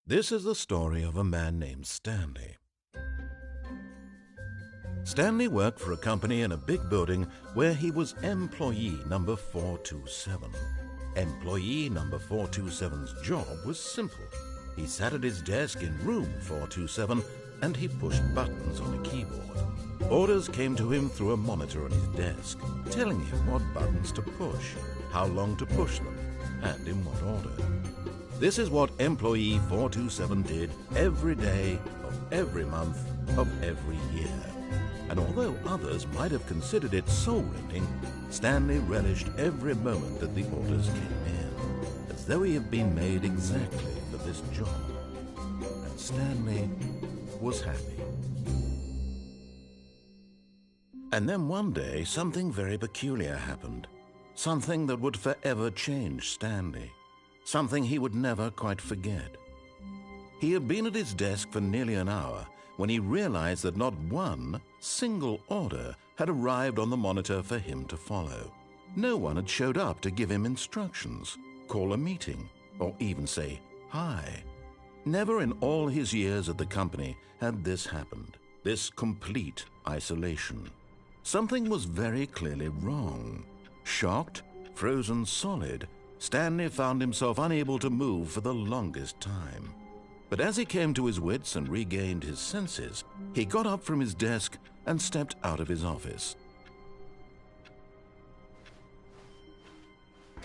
This is the story of a man named Stanley. Stanley worked for a company in a big building where he was employee number 427. Employee number 427's job was simple. He sat at his desk in room 427 and he pushed buttons on a keyboard. Orders came to him through a monitor on his desk, telling him what buttons to push, how long to push them, and in what order. This is what employee 427 did every day of every month of every year. And although others might have considered it soul-rending, Stanley relished every moment that the orders came in, as though he had been made exactly for this job. And Stanley was happy. And then one day, something very peculiar happened. Something that would forever change Stanley. Something he would never quite forget. He had been at his desk for nearly an hour when he realized that not one single order had arrived on the monitor for him to follow. No one had showed up to give him instructions, call a meeting, or even say hi. Never in all his years at the company had this happened, this complete isolation. Something was very clearly wrong. Shocked, frozen solid, Stanley found himself unable to move for the longest time. But as he came to his wits and regained his senses, he got up from his desk and stepped out of his office.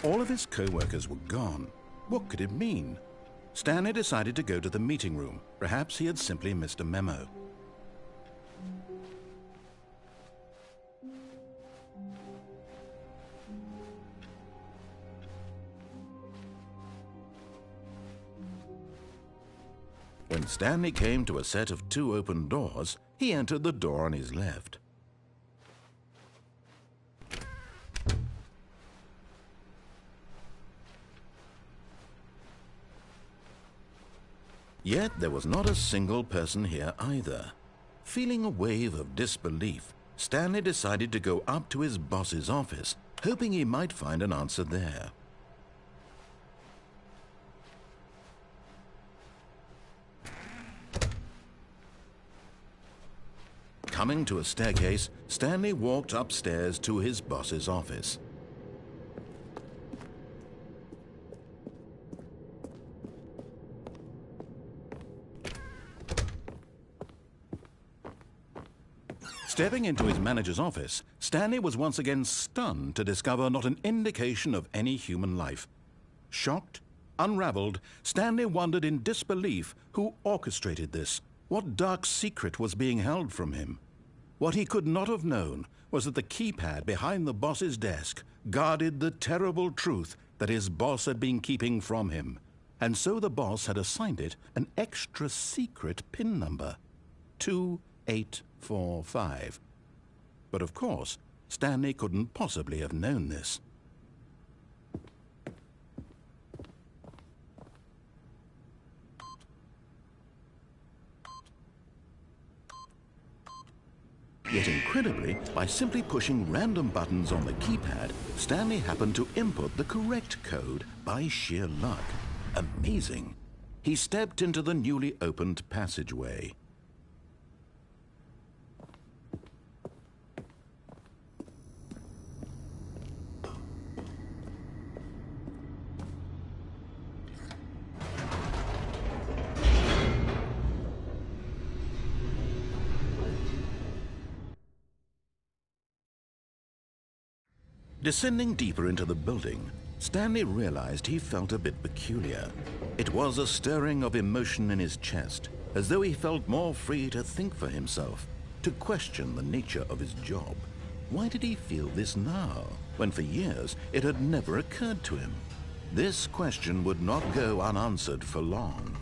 All of his co-workers were gone. What could it mean? Stanley decided to go to the meeting room. Perhaps he had simply missed a memo. When Stanley came to a set of two open doors, he entered the door on his left. Yet there was not a single person here either. Feeling a wave of disbelief, Stanley decided to go up to his boss's office, hoping he might find an answer there. Coming to a staircase, Stanley walked upstairs to his boss's office. Stepping into his manager's office, Stanley was once again stunned to discover not an indication of any human life. Shocked, unraveled, Stanley wondered in disbelief who orchestrated this. What dark secret was being held from him? What he could not have known was that the keypad behind the boss's desk guarded the terrible truth that his boss had been keeping from him. And so the boss had assigned it an extra secret PIN number, 2845. But of course, Stanley couldn't possibly have known this. Yet incredibly, by simply pushing random buttons on the keypad, Stanley happened to input the correct code by sheer luck. Amazing. He stepped into the newly opened passageway. Descending deeper into the building, Stanley realized he felt a bit peculiar. It was a stirring of emotion in his chest, as though he felt more free to think for himself, to question the nature of his job. Why did he feel this now, when for years it had never occurred to him? This question would not go unanswered for long.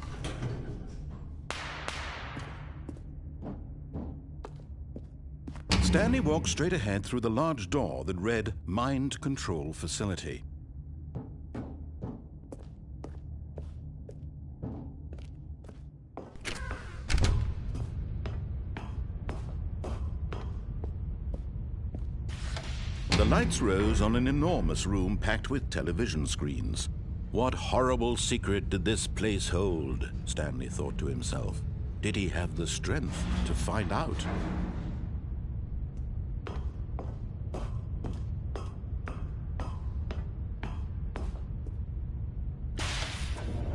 Stanley walked straight ahead through the large door that read Mind Control Facility. The lights rose on an enormous room packed with television screens. What horrible secret did this place hold? Stanley thought to himself. Did he have the strength to find out?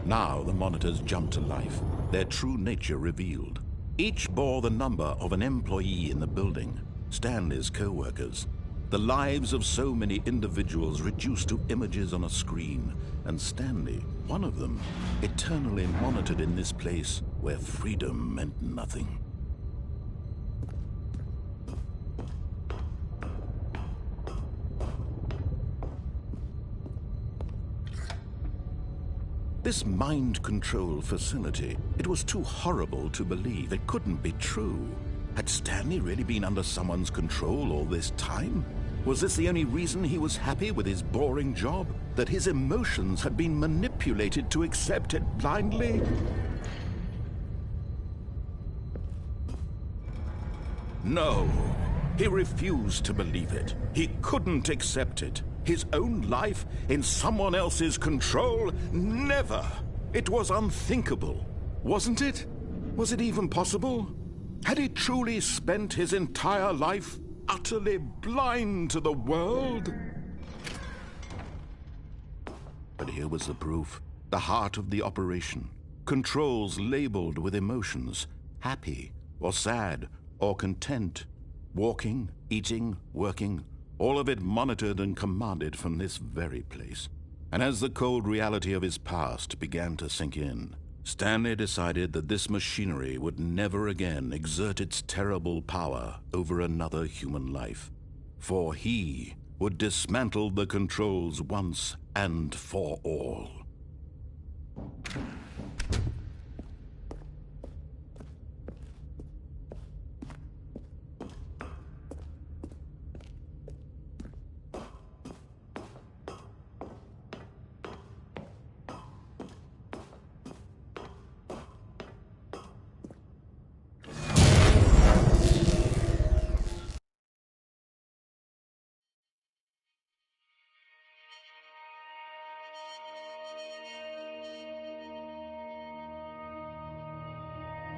Now the monitors jumped to life, their true nature revealed. Each bore the number of an employee in the building, Stanley's co-workers. The lives of so many individuals reduced to images on a screen, and Stanley, one of them, eternally monitored in this place where freedom meant nothing. This mind control facility, it was too horrible to believe. It couldn't be true. Had Stanley really been under someone's control all this time? Was this the only reason he was happy with his boring job? That his emotions had been manipulated to accept it blindly? No, he refused to believe it. He couldn't accept it. His own life in someone else's control? Never! It was unthinkable, wasn't it? Was it even possible? Had he truly spent his entire life utterly blind to the world? But here was the proof, the heart of the operation. Controls labeled with emotions, happy or sad or content, walking, eating, working, all of it monitored and commanded from this very place. And as the cold reality of his past began to sink in, Stanley decided that this machinery would never again exert its terrible power over another human life. For he would dismantle the controls once and for all.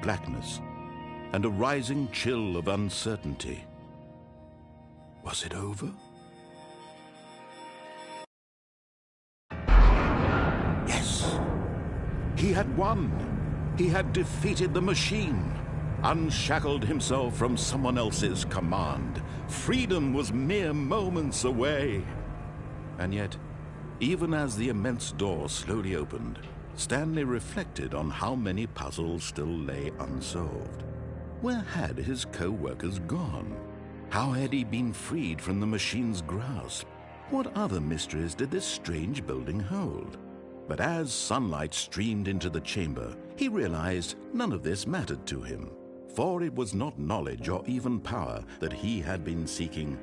Blackness, and a rising chill of uncertainty. Was it over? Yes! He had won! He had defeated the machine, unshackled himself from someone else's command. Freedom was mere moments away. And yet, even as the immense door slowly opened, Stanley reflected on how many puzzles still lay unsolved. Where had his co-workers gone? How had he been freed from the machine's grasp? What other mysteries did this strange building hold? But as sunlight streamed into the chamber, he realized none of this mattered to him, for it was not knowledge or even power that he had been seeking,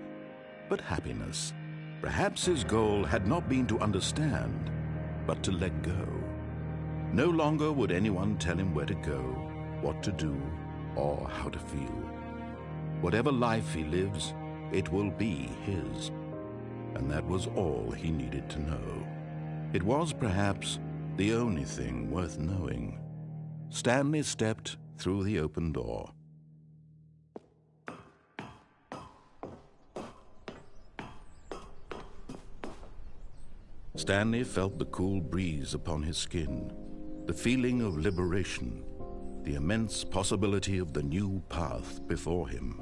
but happiness. Perhaps his goal had not been to understand, but to let go. No longer would anyone tell him where to go, what to do, or how to feel. Whatever life he lives, it will be his. And that was all he needed to know. It was perhaps the only thing worth knowing. Stanley stepped through the open door. Stanley felt the cool breeze upon his skin, the feeling of liberation, the immense possibility of the new path before him.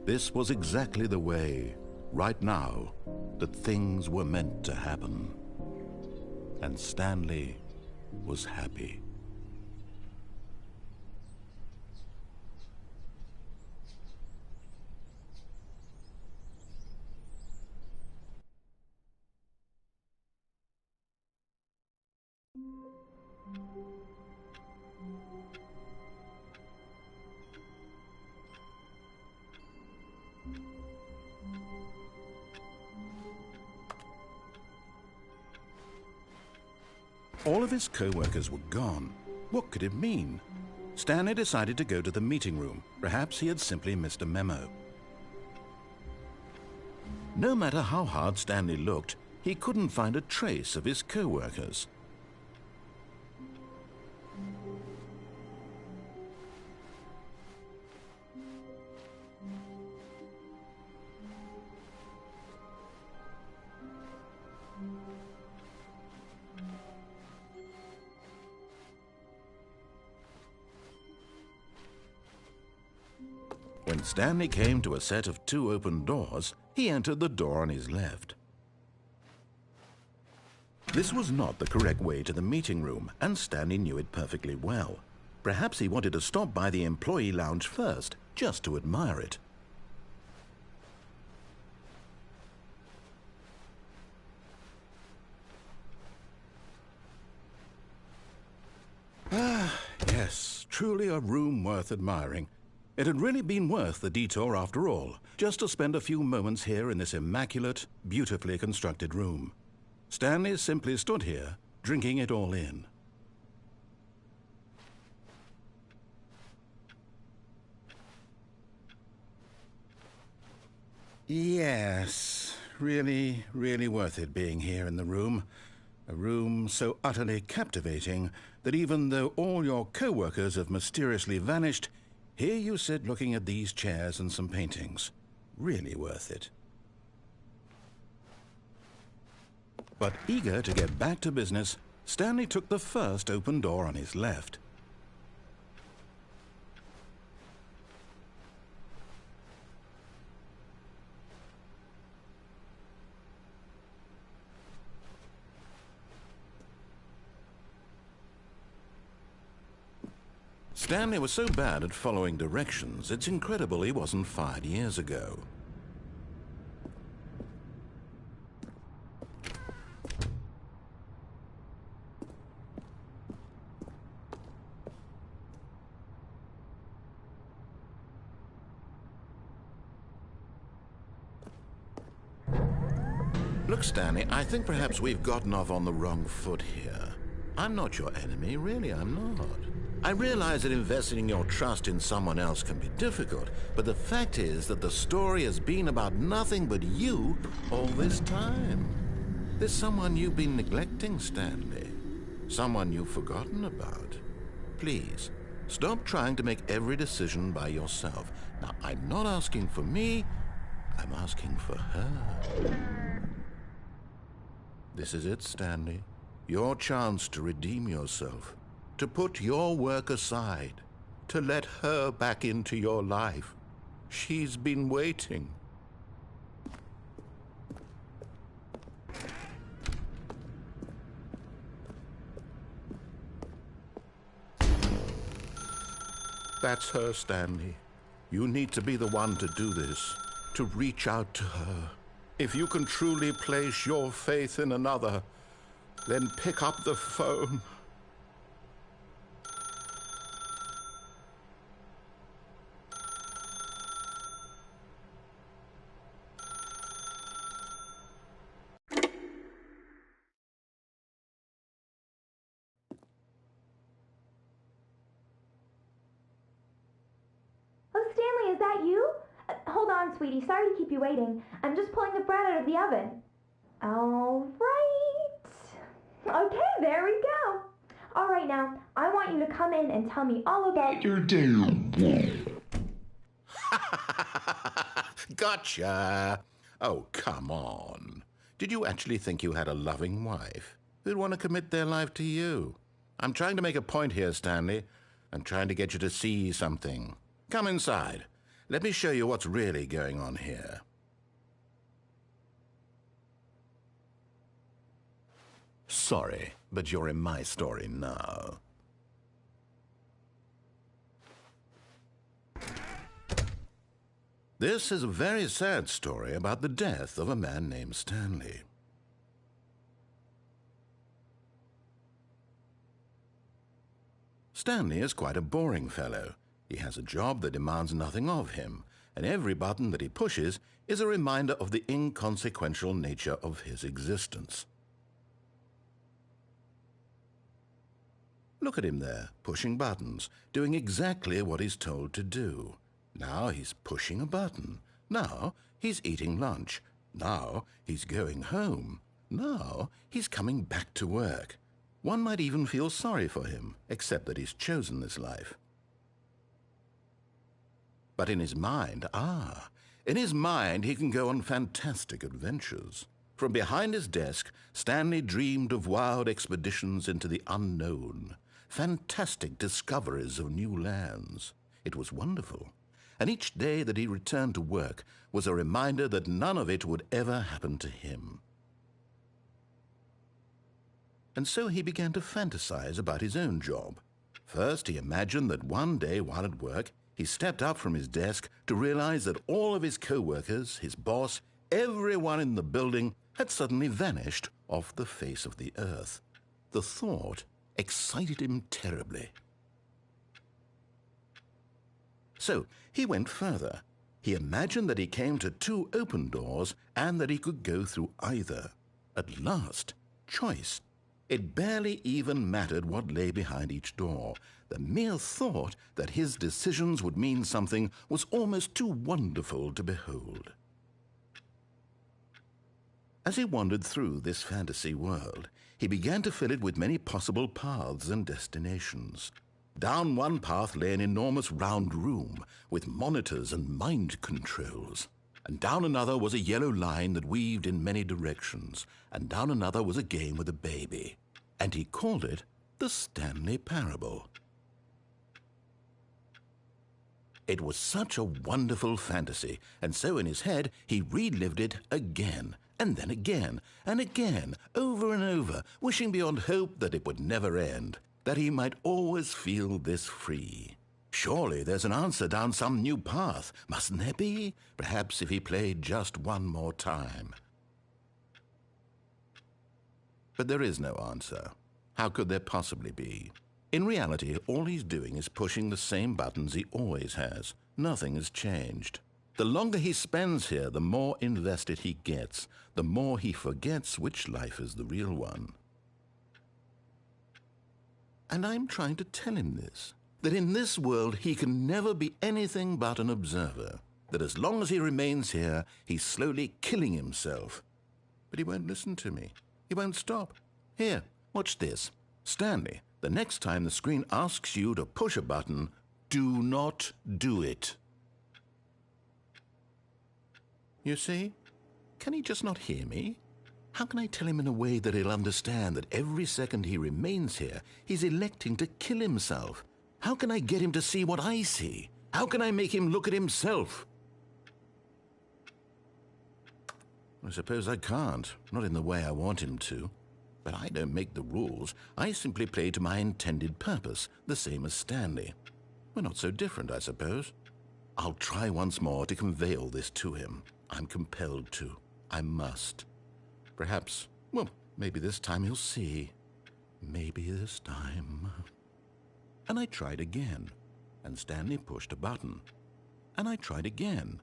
This was exactly the way, right now, that things were meant to happen. And Stanley was happy. All of his co-workers were gone. What could it mean? Stanley decided to go to the meeting room. Perhaps he had simply missed a memo. No matter how hard Stanley looked, he couldn't find a trace of his co-workers. When Stanley came to a set of 2 open doors, he entered the door on his left. This was not the correct way to the meeting room, and Stanley knew it perfectly well. Perhaps he wanted to stop by the employee lounge first, just to admire it. Ah, yes, truly a room worth admiring. It had really been worth the detour after all, just to spend a few moments here in this immaculate, beautifully constructed room. Stanley simply stood here, drinking it all in. Yes, really, really worth it being here in the room. A room so utterly captivating that even though all your co-workers have mysteriously vanished, here you sit looking at these chairs and some paintings. Really worth it. But eager to get back to business, Stanley took the first open door on his left. Stanley was so bad at following directions, it's incredible he wasn't fired years ago. Look, Stanley, I think perhaps we've gotten off on the wrong foot here. I'm not your enemy, really, I'm not. I realize that investing your trust in someone else can be difficult, but the fact is that the story has been about nothing but you all this time. There's someone you've been neglecting, Stanley. Someone you've forgotten about. Please, stop trying to make every decision by yourself. Now, I'm not asking for me, I'm asking for her. This is it, Stanley. Your chance to redeem yourself. To put your work aside, to let her back into your life. She's been waiting. That's her, Stanley. You need to be the one to do this, to reach out to her. If you can truly place your faith in another, then pick up the phone. Is that you? Hold on, sweetie. Sorry to keep you waiting. I'm just pulling the bread out of the oven. All right. Okay, there we go. All right, now, I want you to come in and tell me all about your day. Gotcha. Oh, come on. Did you actually think you had a loving wife who'd want to commit their life to you? I'm trying to make a point here, Stanley. I'm trying to get you to see something. Come inside. Let me show you what's really going on here. Sorry, but you're in my story now. This is a very sad story about the death of a man named Stanley. Stanley is quite a boring fellow. He has a job that demands nothing of him, and every button that he pushes is a reminder of the inconsequential nature of his existence. Look at him there, pushing buttons, doing exactly what he's told to do. Now he's pushing a button. Now he's eating lunch. Now he's going home. Now he's coming back to work. One might even feel sorry for him, except that he's chosen this life. But in his mind, in his mind he can go on fantastic adventures. From behind his desk, Stanley dreamed of wild expeditions into the unknown, fantastic discoveries of new lands. It was wonderful. and each day that he returned to work was a reminder that none of it would ever happen to him. And so he began to fantasize about his own job. First, he imagined that one day while at work, he stepped up from his desk to realize that all of his co-workers, his boss, everyone in the building had suddenly vanished off the face of the earth. The thought excited him terribly. So he went further. He imagined that he came to two open doors and that he could go through either. At last, choice. It barely even mattered what lay behind each door. The mere thought that his decisions would mean something was almost too wonderful to behold. As he wandered through this fantasy world, he began to fill it with many possible paths and destinations. Down one path lay an enormous round room with monitors and mind controls. And down another was a yellow line that weaved in many directions. And down another was a game with a baby. And he called it the Stanley Parable. It was such a wonderful fantasy, and so in his head he relived it again, and then again, and again, over and over, wishing beyond hope that it would never end, that he might always feel this free. Surely there's an answer down some new path, mustn't there be? Perhaps if he played just one more time. But there is no answer. How could there possibly be? In reality, all he's doing is pushing the same buttons he always has. Nothing has changed. The longer he spends here, the more invested he gets, the more he forgets which life is the real one. And I'm trying to tell him this, that in this world he can never be anything but an observer, that as long as he remains here, he's slowly killing himself. But he won't listen to me. He won't stop. Here, watch this. Stanley, the next time the screen asks you to push a button, do not do it. You see? Can he just not hear me? How can I tell him in a way that he'll understand that every second he remains here, he's electing to kill himself? How can I get him to see what I see? How can I make him look at himself? I suppose I can't, not in the way I want him to. But I don't make the rules. I simply play to my intended purpose, the same as Stanley. We're not so different, I suppose. I'll try once more to convey all this to him. I'm compelled to. I must. Perhaps, well, maybe this time he'll see. Maybe this time. And I tried again, and Stanley pushed a button. And I tried again,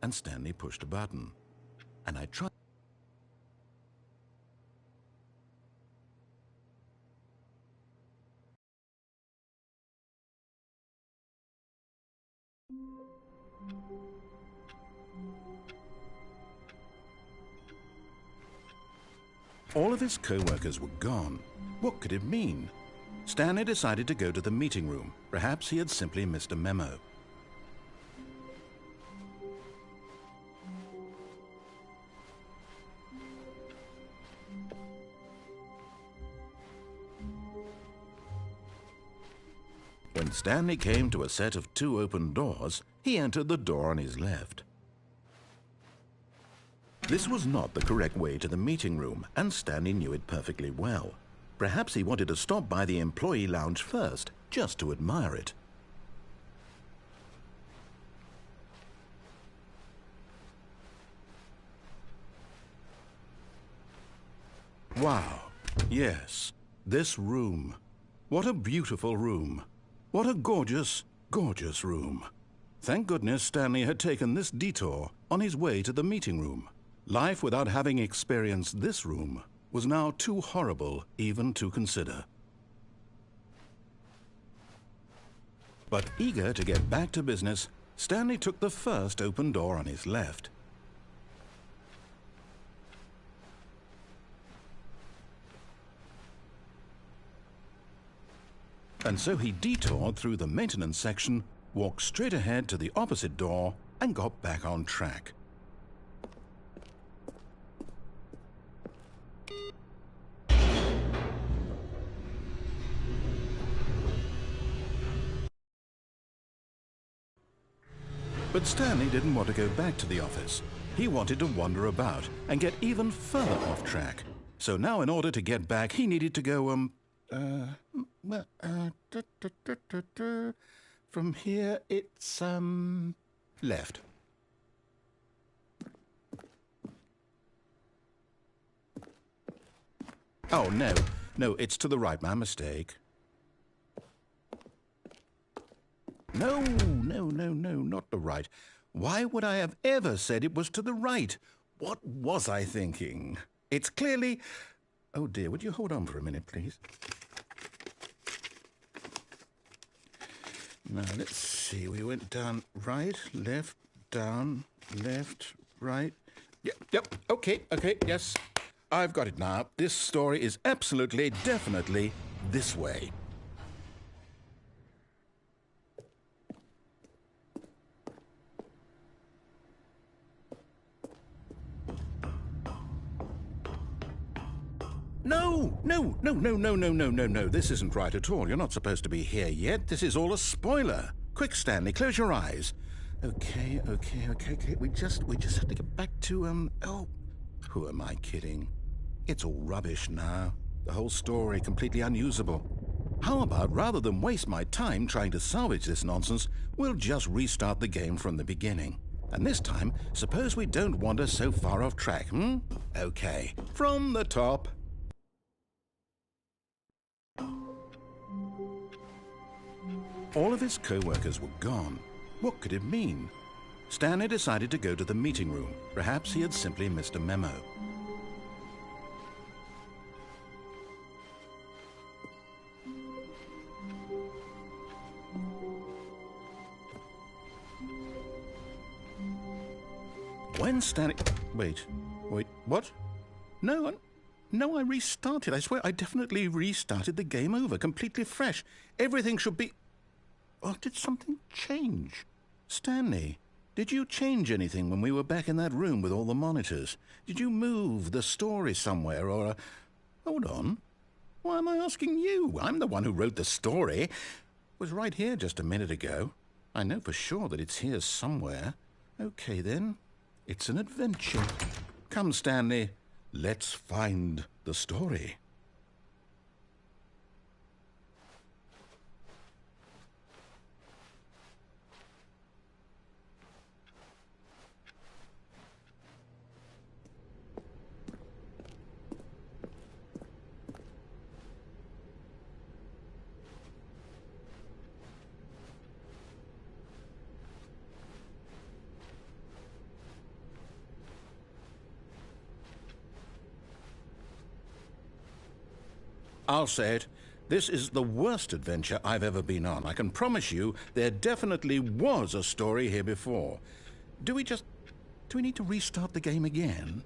and Stanley pushed a button. And I tried. All of his co-workers were gone. What could it mean? Stanley decided to go to the meeting room. Perhaps he had simply missed a memo. When Stanley came to a set of two open doors, he entered the door on his left. This was not the correct way to the meeting room, and Stanley knew it perfectly well. Perhaps he wanted to stop by the employee lounge first, just to admire it. Wow, yes, this room. What a beautiful room. What a gorgeous, gorgeous room. Thank goodness Stanley had taken this detour on his way to the meeting room. Life without having experienced this room was now too horrible even to consider. But eager to get back to business, Stanley took the first open door on his left. And so he detoured through the maintenance section, walked straight ahead to the opposite door, and got back on track. But Stanley didn't want to go back to the office. He wanted to wander about and get even further off track. So now in order to get back, he needed to go, from here it's, left. Oh, no. No, it's to the right. My mistake. No, not the right. Why would I have ever said it was to the right? What was I thinking? It's clearly... Oh, dear, would you hold on for a minute, please? Now, let's see. We went down right, left, down, left, right. Yep, okay, yes. I've got it now. This story is absolutely, definitely this way. No. This isn't right at all. You're not supposed to be here yet. This is all a spoiler. Quick, Stanley, close your eyes. Okay. We just have to get back to, oh, who am I kidding? It's all rubbish now. The whole story completely unusable. How about, rather than waste my time trying to salvage this nonsense, we'll just restart the game from the beginning. And this time, suppose we don't wander so far off track, Okay, from the top. All of his co-workers were gone. What could it mean? Stanley decided to go to the meeting room. Perhaps he had simply missed a memo. When Stanley... Wait, what? No, I restarted. I swear I definitely restarted the game over, completely fresh. Everything should be... Oh, did something change? Stanley, did you change anything when we were back in that room with all the monitors? Did you move the story somewhere or... Hold on. Why am I asking you? I'm the one who wrote the story. It was right here just a minute ago. I know for sure that it's here somewhere. Okay, then. It's an adventure. Come, Stanley. Let's find the story. I'll say it. This is the worst adventure I've ever been on. I can promise you there definitely was a story here before. Do we need to restart the game again?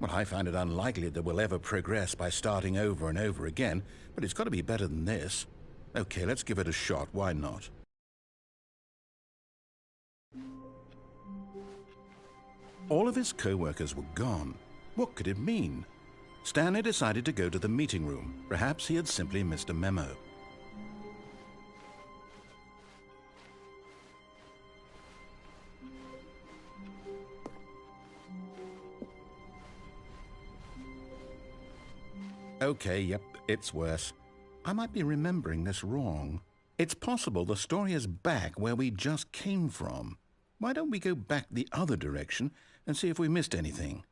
Well, I find it unlikely that we'll ever progress by starting over and over again, but it's got to be better than this. Okay, let's give it a shot. Why not? All of his co-workers were gone. What could it mean? Stanley decided to go to the meeting room. Perhaps he had simply missed a memo. Okay, yep, it's worse. I might be remembering this wrong. It's possible the story is back where we just came from. Why don't we go back the other direction and see if we missed anything?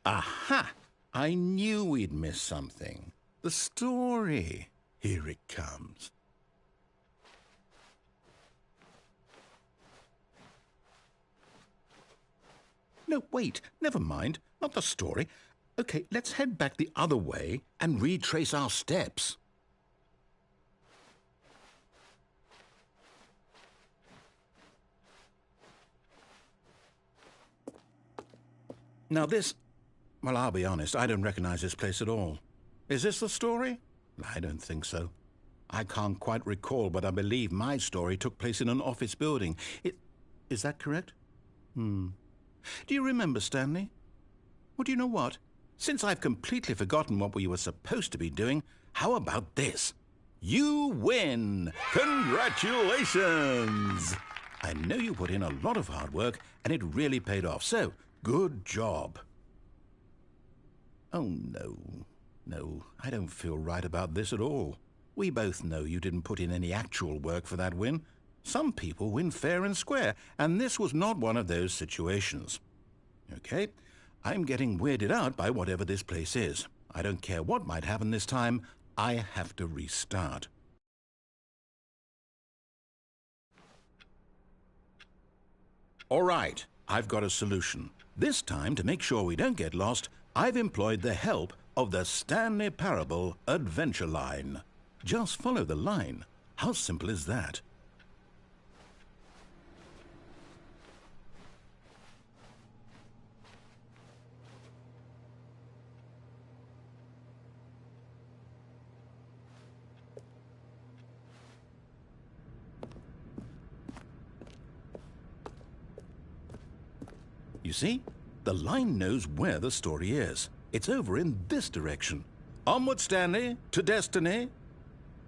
Aha! I knew we'd miss something. The story. Here it comes. No, wait. Never mind. Not the story. Okay, let's head back the other way and retrace our steps. Now this... Well, I'll be honest, I don't recognize this place at all. Is this the story? I don't think so. I can't quite recall, but I believe my story took place in an office building. Is that correct? Do you remember, Stanley? Well, do you know what? Since I've completely forgotten what we were supposed to be doing, how about this? You win! Congratulations! I know you put in a lot of hard work, and it really paid off, so good job. Oh, no. No, I don't feel right about this at all. We both know you didn't put in any actual work for that win. Some people win fair and square, and this was not one of those situations. Okay, I'm getting weirded out by whatever this place is. I don't care what might happen this time. I have to restart. All right, I've got a solution. This time, to make sure we don't get lost, I've employed the help of the Stanley Parable Adventure Line. Just follow the line. How simple is that? You see, the line knows where the story is. It's over in this direction. Onward, Stanley, to destiny.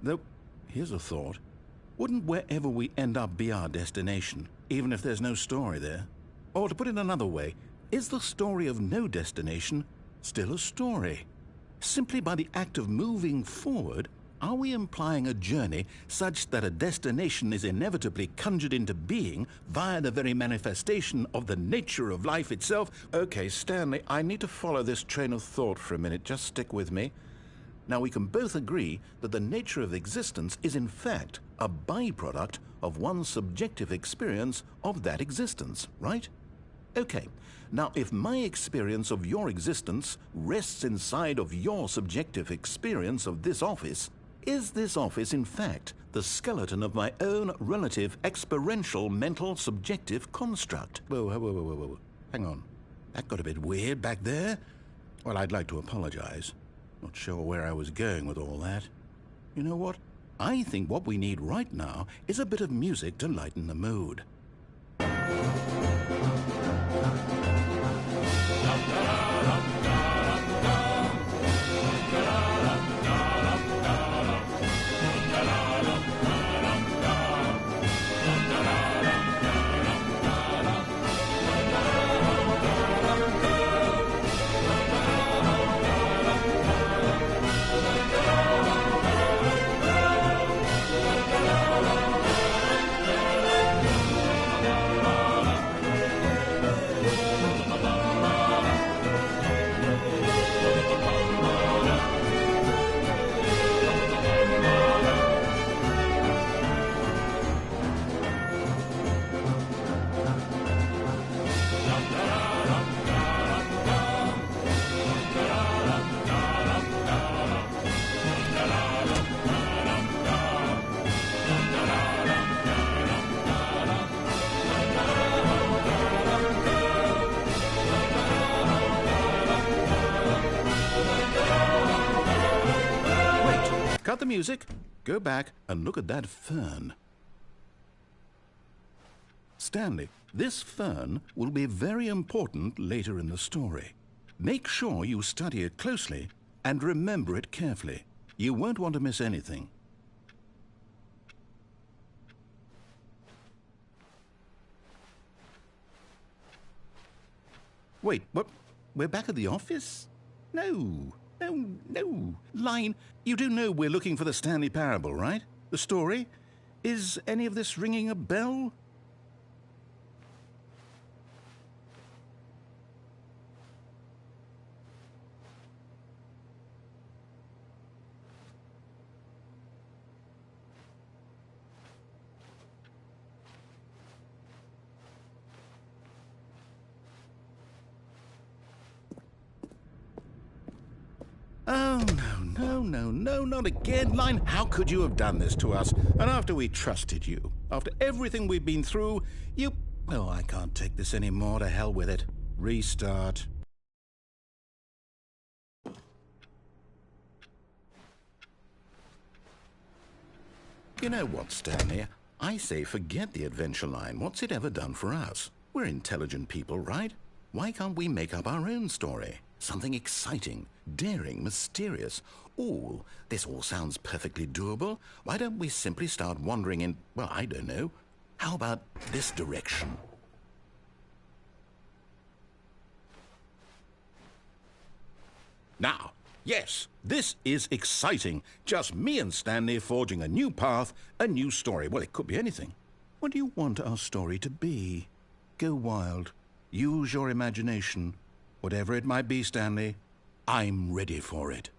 Though, here's a thought. Wouldn't wherever we end up be our destination, even if there's no story there? Or to put it another way, is the story of no destination still a story? Simply by the act of moving forward, are we implying a journey such that a destination is inevitably conjured into being via the very manifestation of the nature of life itself? Okay, Stanley, I need to follow this train of thought for a minute. Just stick with me. Now, we can both agree that the nature of existence is in fact a byproduct of one's subjective experience of that existence, right? Okay, now if my experience of your existence rests inside of your subjective experience of this office, is this office, in fact, the skeleton of my own relative experiential mental subjective construct? Whoa. Hang on. That got a bit weird back there. Well, I'd like to apologize. Not sure where I was going with all that. You know what? I think what we need right now is a bit of music to lighten the mood. Cut the music, go back and look at that fern. Stanley, this fern will be very important later in the story. Make sure you study it closely and remember it carefully. You won't want to miss anything. Wait, what? We're back at the office? No. Line, you do know we're looking for the Stanley Parable, right? The story? Is any of this ringing a bell? Oh, no, not again, Line. How could you have done this to us? And after we trusted you, after everything we've been through, you... Oh, I can't take this anymore. To hell with it. Restart. You know what, Stanley? I say forget the adventure line. What's it ever done for us? We're intelligent people, right? Why can't we make up our own story? Something exciting, daring, mysterious. Ooh, this all sounds perfectly doable. Why don't we simply start wandering in, well, I don't know. How about this direction? Now, yes, this is exciting. Just me and Stanley forging a new path, a new story. Well, it could be anything. What do you want our story to be? Go wild. Use your imagination. Whatever it might be, Stanley, I'm ready for it.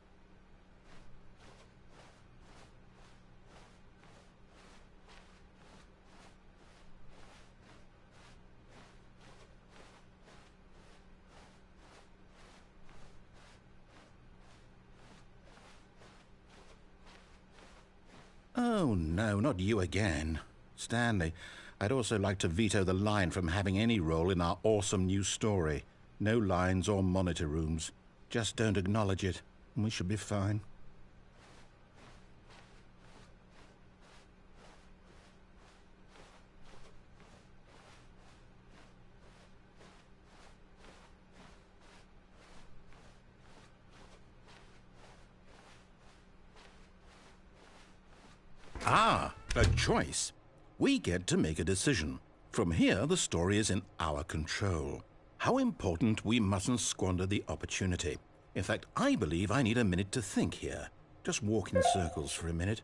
Oh, no, not you again. Stanley, I'd also like to veto the line from having any role in our awesome new story. No lines or monitor rooms. Just don't acknowledge it, and we should be fine. Ah, a choice. We get to make a decision. From here, the story is in our control. How important we mustn't squander the opportunity. In fact, I believe I need a minute to think here. Just walk in circles for a minute.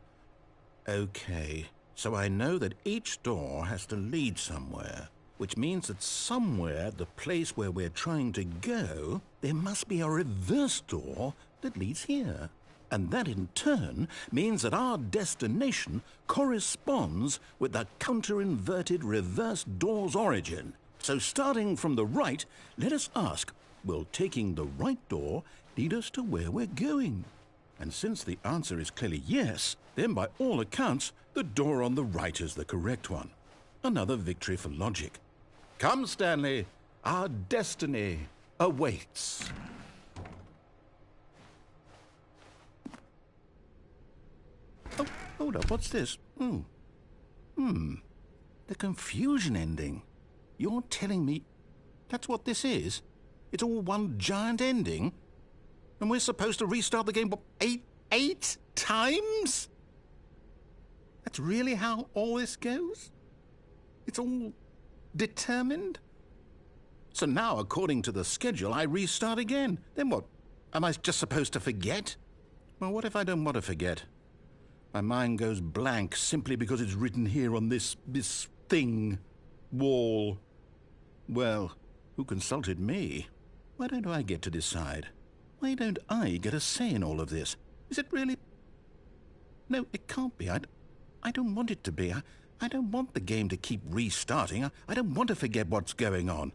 Okay, so I know that each door has to lead somewhere, which means that somewhere at the place where we're trying to go, there must be a reverse door that leads here. And that in turn means that our destination corresponds with the counter-inverted reverse door's origin. So starting from the right, let us ask, will taking the right door lead us to where we're going? And since the answer is clearly yes, then by all accounts, the door on the right is the correct one. Another victory for logic. Come, Stanley, our destiny awaits. Oh, hold up, what's this? The confusion ending. You're telling me that's what this is? It's all one giant ending? And we're supposed to restart the game, what, eight times? That's really how all this goes? It's all determined? So now, according to the schedule, I restart again. Then what? Am I just supposed to forget? Well, what if I don't want to forget? My mind goes blank simply because it's written here on this thing, wall. Well, who consulted me? Why don't I get to decide? Why don't I get a say in all of this? Is it really? No, it can't be. I don't want it to be. I don't want the game to keep restarting. I don't want to forget what's going on.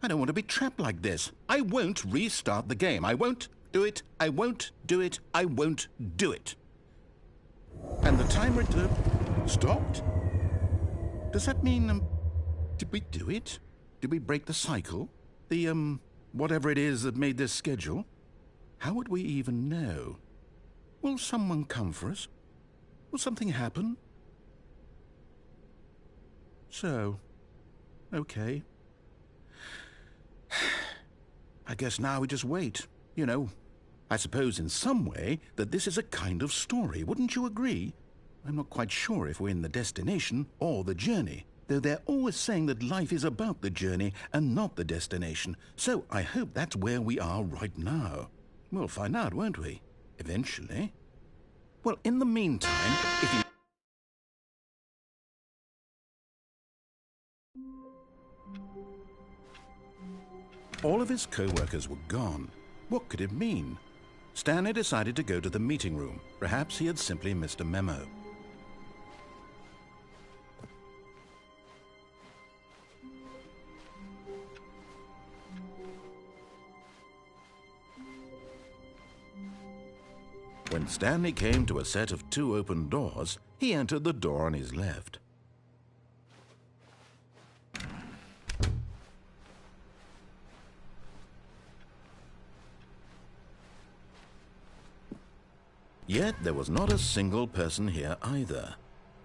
I don't want to be trapped like this. I won't restart the game. I won't do it. I won't do it. I won't do it. And the timer stopped? Does that mean, did we do it? Did we break the cycle? The, whatever it is that made this schedule? How would we even know? Will someone come for us? Will something happen? So, okay. I guess now we just wait, you know. I suppose in some way that this is a kind of story, wouldn't you agree? I'm not quite sure if we're in the destination or the journey, though they're always saying that life is about the journey and not the destination, so I hope that's where we are right now. We'll find out, won't we? Eventually. Well, in the meantime, if you... All of his co-workers were gone. What could it mean? Stanley decided to go to the meeting room. Perhaps he had simply missed a memo. When Stanley came to a set of 2 open doors, he entered the door on his left. Yet there was not a single person here either.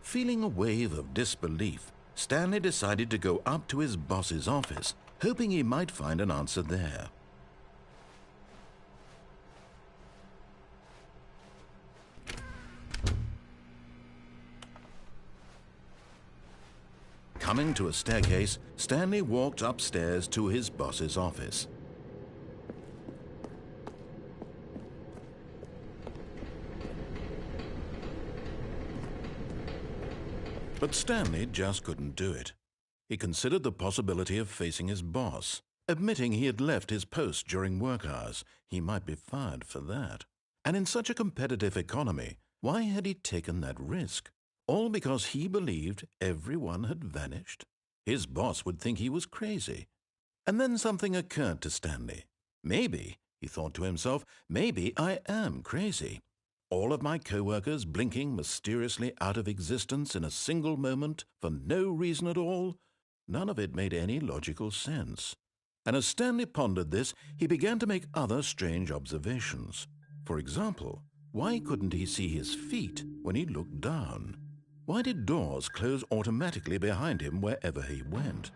Feeling a wave of disbelief, Stanley decided to go up to his boss's office, hoping he might find an answer there. Coming to a staircase, Stanley walked upstairs to his boss's office. But Stanley just couldn't do it. He considered the possibility of facing his boss. Admitting he had left his post during work hours, he might be fired for that. And in such a competitive economy, why had he taken that risk? All because he believed everyone had vanished? His boss would think he was crazy. And then something occurred to Stanley. Maybe, he thought to himself, maybe I am crazy. All of my co-workers blinking mysteriously out of existence in a single moment for no reason at all? None of it made any logical sense. And as Stanley pondered this, he began to make other strange observations. For example, why couldn't he see his feet when he looked down? Why did doors close automatically behind him wherever he went?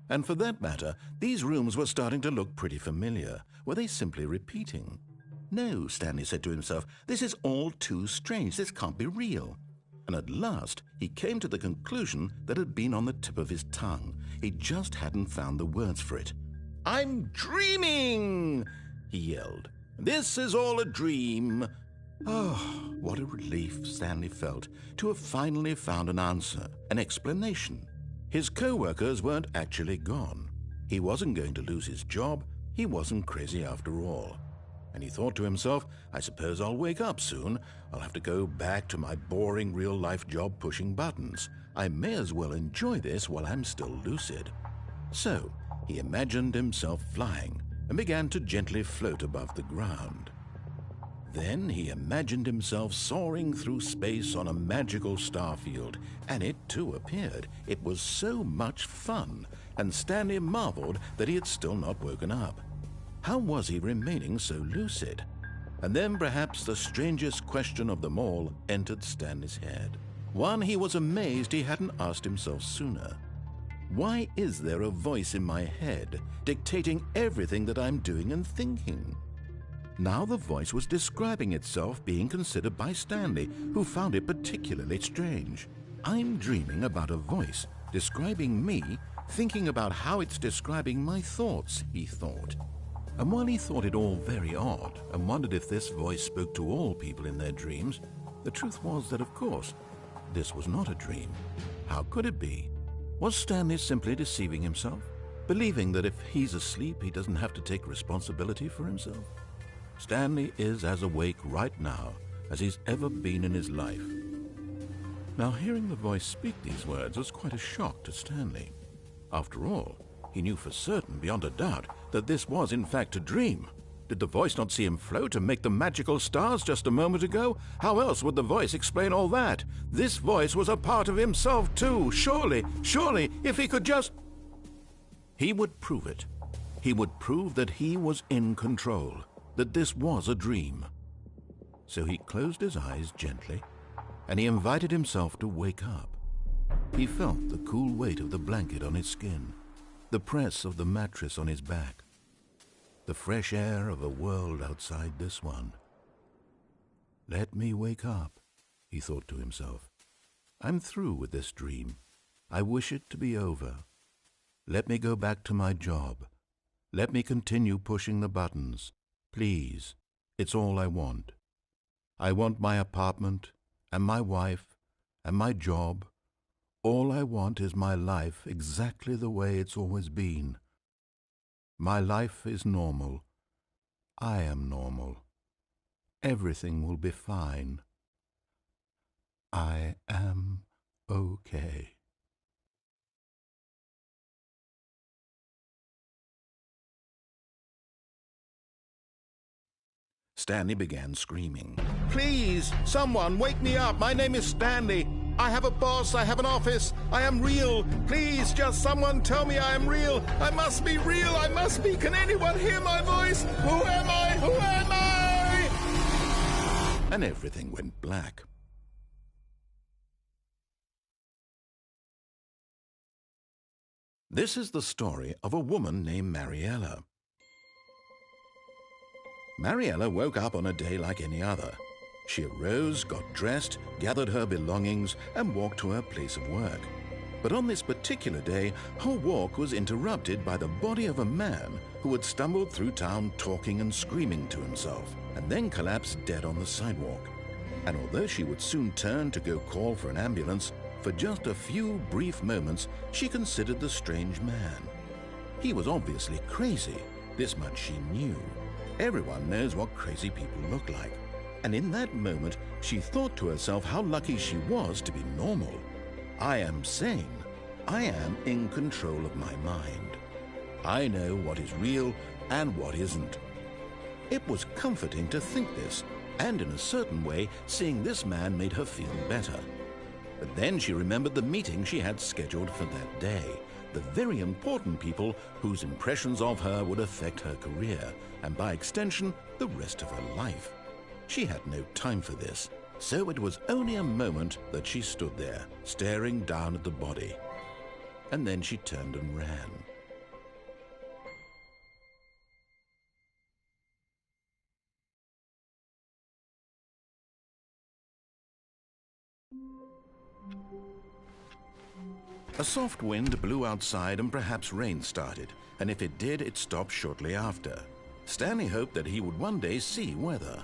And for that matter, these rooms were starting to look pretty familiar. Were they simply repeating? No, Stanley said to himself, this is all too strange. This can't be real. And at last, he came to the conclusion that had been on the tip of his tongue. He just hadn't found the words for it. "I'm dreaming!" he yelled. "This is all a dream." Oh, what a relief Stanley felt to have finally found an answer, an explanation. His co-workers weren't actually gone. He wasn't going to lose his job. He wasn't crazy after all. And he thought to himself, I suppose I'll wake up soon. I'll have to go back to my boring real-life job pushing buttons. I may as well enjoy this while I'm still lucid. So he imagined himself flying and began to gently float above the ground. Then he imagined himself soaring through space on a magical starfield, and it too appeared. It was so much fun, and Stanley marveled that he had still not woken up. How was he remaining so lucid? And then perhaps the strangest question of them all entered Stanley's head. One he was amazed he hadn't asked himself sooner. Why is there a voice in my head dictating everything that I'm doing and thinking? Now the voice was describing itself being considered by Stanley, who found it particularly strange. I'm dreaming about a voice describing me, thinking about how it's describing my thoughts, he thought. And while he thought it all very odd and wondered if this voice spoke to all people in their dreams, the truth was that, of course, this was not a dream. How could it be? Was Stanley simply deceiving himself, believing that if he's asleep, he doesn't have to take responsibility for himself? Stanley is as awake right now as he's ever been in his life. Now, hearing the voice speak these words was quite a shock to Stanley. After all, he knew for certain, beyond a doubt, that this was in fact a dream. Did the voice not see him float and make the magical stars just a moment ago? How else would the voice explain all that? This voice was a part of himself too. Surely, if he could just... He would prove it. He would prove that he was in control, that this was a dream. So he closed his eyes gently, and he invited himself to wake up. He felt the cool weight of the blanket on his skin, the press of the mattress on his back, the fresh air of a world outside this one. Let me wake up, he thought to himself. I'm through with this dream. I wish it to be over. Let me go back to my job. Let me continue pushing the buttons. Please, it's all I want. I want my apartment and my wife and my job. All I want is my life exactly the way it's always been. My life is normal. I am normal. Everything will be fine. I am okay. Stanley began screaming. Please, someone, wake me up. My name is Stanley. I have a boss. I have an office. I am real. Please, just someone tell me I am real. I must be real. I must be. Can anyone hear my voice? Who am I? Who am I? And everything went black. This is the story of a woman named Mariella. Mariella woke up on a day like any other. She arose, got dressed, gathered her belongings, and walked to her place of work. But on this particular day, her walk was interrupted by the body of a man who had stumbled through town talking and screaming to himself, and then collapsed dead on the sidewalk. And although she would soon turn to go call for an ambulance, for just a few brief moments she considered the strange man. He was obviously crazy, this much she knew. Everyone knows what crazy people look like. And in that moment, she thought to herself how lucky she was to be normal. I am sane. I am in control of my mind. I know what is real and what isn't. It was comforting to think this, and in a certain way, seeing this man made her feel better. But then she remembered the meeting she had scheduled for that day, the very important people whose impressions of her would affect her career, and by extension, the rest of her life. She had no time for this, so it was only a moment that she stood there, staring down at the body. And then she turned and ran. A soft wind blew outside and perhaps rain started, and if it did, it stopped shortly after. Stanley hoped that he would one day see weather.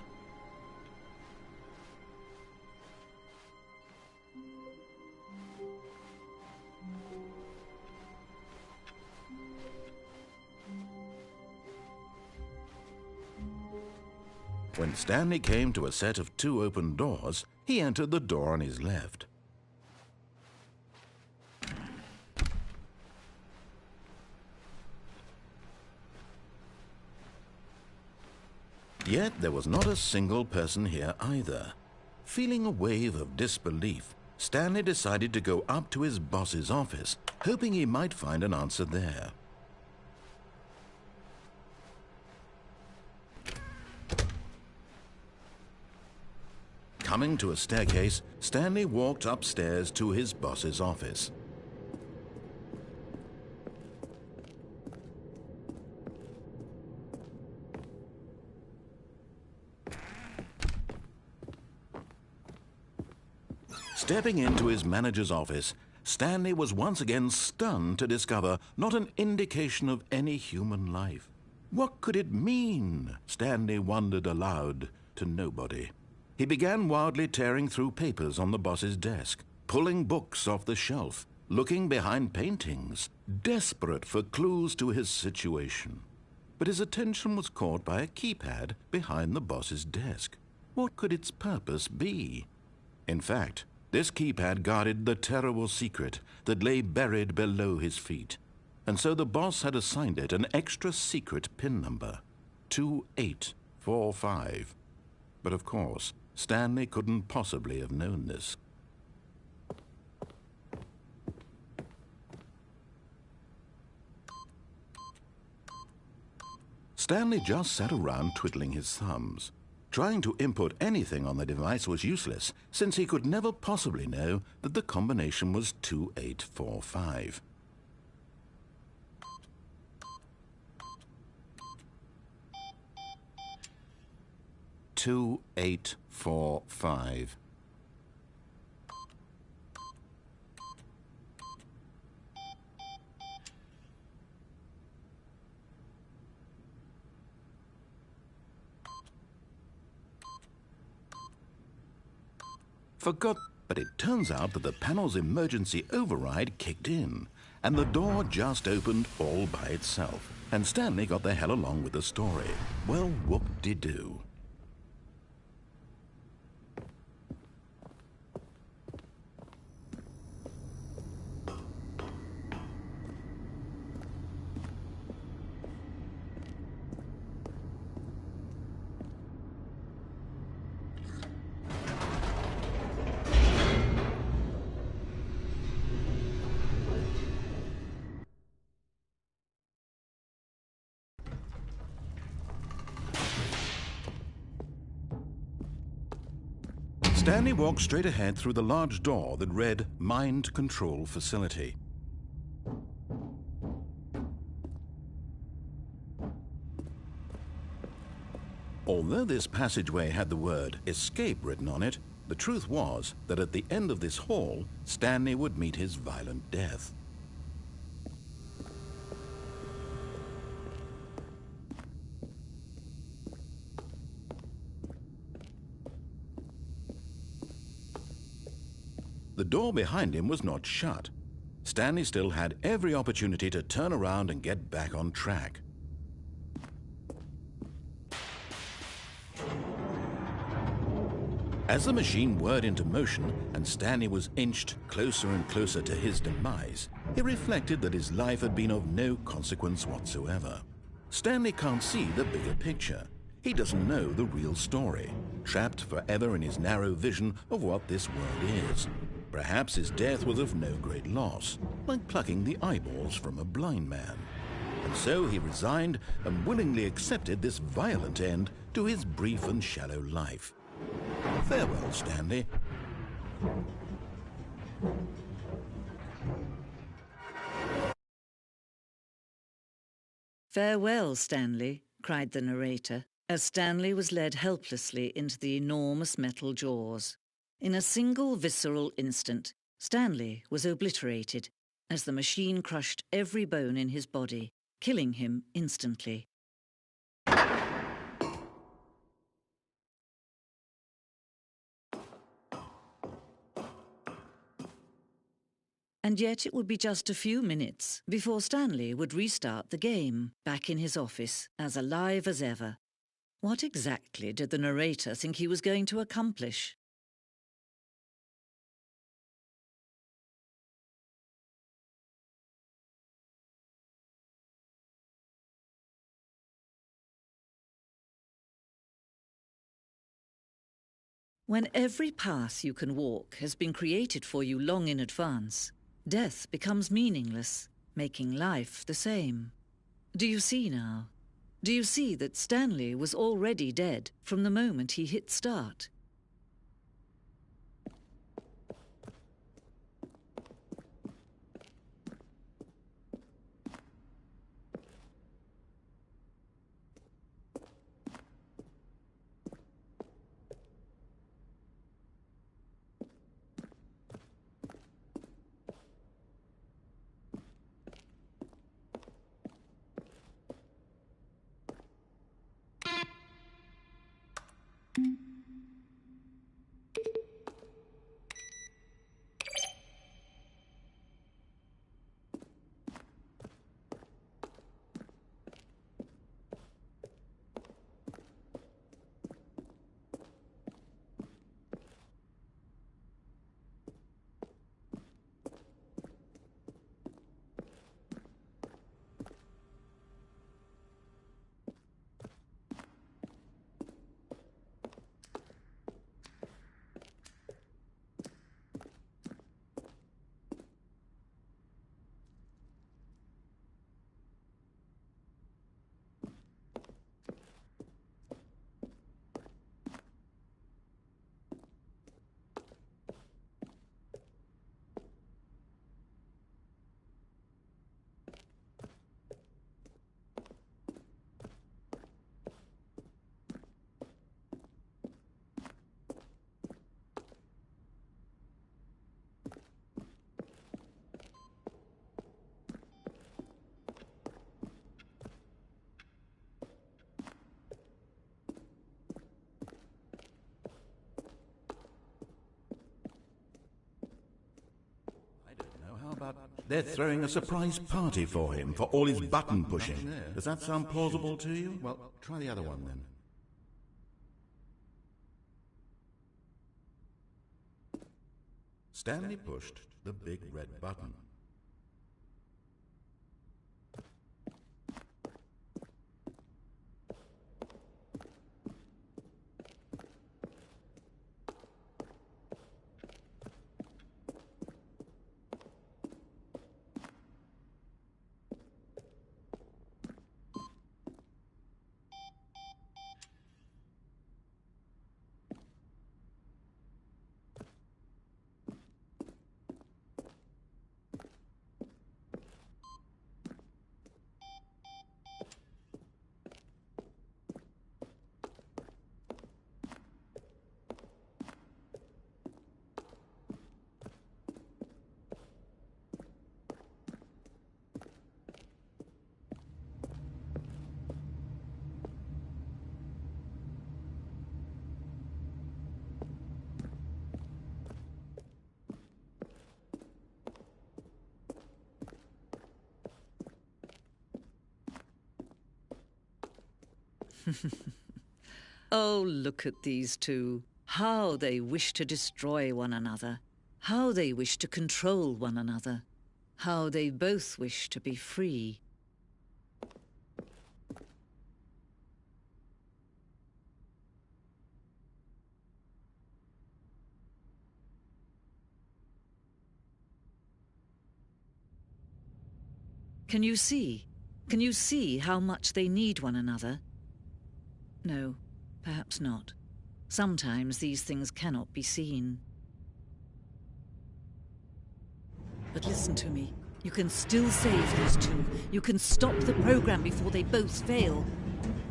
When Stanley came to a set of 2 open doors, he entered the door on his left. Yet there was not a single person here either. Feeling a wave of disbelief, Stanley decided to go up to his boss's office, hoping he might find an answer there. Coming to a staircase, Stanley walked upstairs to his boss's office. Stepping into his manager's office, Stanley was once again stunned to discover not an indication of any human life. What could it mean? Stanley wondered aloud to nobody. He began wildly tearing through papers on the boss's desk, pulling books off the shelf, looking behind paintings, desperate for clues to his situation. But his attention was caught by a keypad behind the boss's desk. What could its purpose be? In fact, this keypad guarded the terrible secret that lay buried below his feet. And so the boss had assigned it an extra secret PIN number, 2845. But of course, Stanley couldn't possibly have known this. Stanley just sat around twiddling his thumbs. Trying to input anything on the device was useless, since he could never possibly know that the combination was 2845. "2845. Forgot, but it turns out that the panel's emergency override kicked in, and the door just opened all by itself, and Stanley got the hell along with the story. Well, whoop-de-doo. Stanley walked straight ahead through the large door that read Mind Control Facility. Although this passageway had the word escape written on it, the truth was that at the end of this hall, Stanley would meet his violent death. The door behind him was not shut. Stanley still had every opportunity to turn around and get back on track. As the machine whirred into motion and Stanley was inched closer and closer to his demise, he reflected that his life had been of no consequence whatsoever. Stanley can't see the bigger picture. He doesn't know the real story, trapped forever in his narrow vision of what this world is. Perhaps his death was of no great loss, like plucking the eyeballs from a blind man. And so he resigned and willingly accepted this violent end to his brief and shallow life. Farewell, Stanley. "Farewell, Stanley," cried the narrator, as Stanley was led helplessly into the enormous metal jaws. In a single visceral instant, Stanley was obliterated as the machine crushed every bone in his body, killing him instantly. And yet it would be just a few minutes before Stanley would restart the game, back in his office, as alive as ever. What exactly did the narrator think he was going to accomplish? When every path you can walk has been created for you long in advance, death becomes meaningless, making life the same. Do you see now? Do you see that Stanley was already dead from the moment he hit start? They're throwing a surprise party for him for all his button pushing. Does that sound plausible to you? Well, try the other one then. Stanley pushed the big red button. Oh, look at these two. How they wish to destroy one another. How they wish to control one another. How they both wish to be free. Can you see? Can you see how much they need one another? No, perhaps not. Sometimes these things cannot be seen. But listen to me. You can still save these two. You can stop the program before they both fail.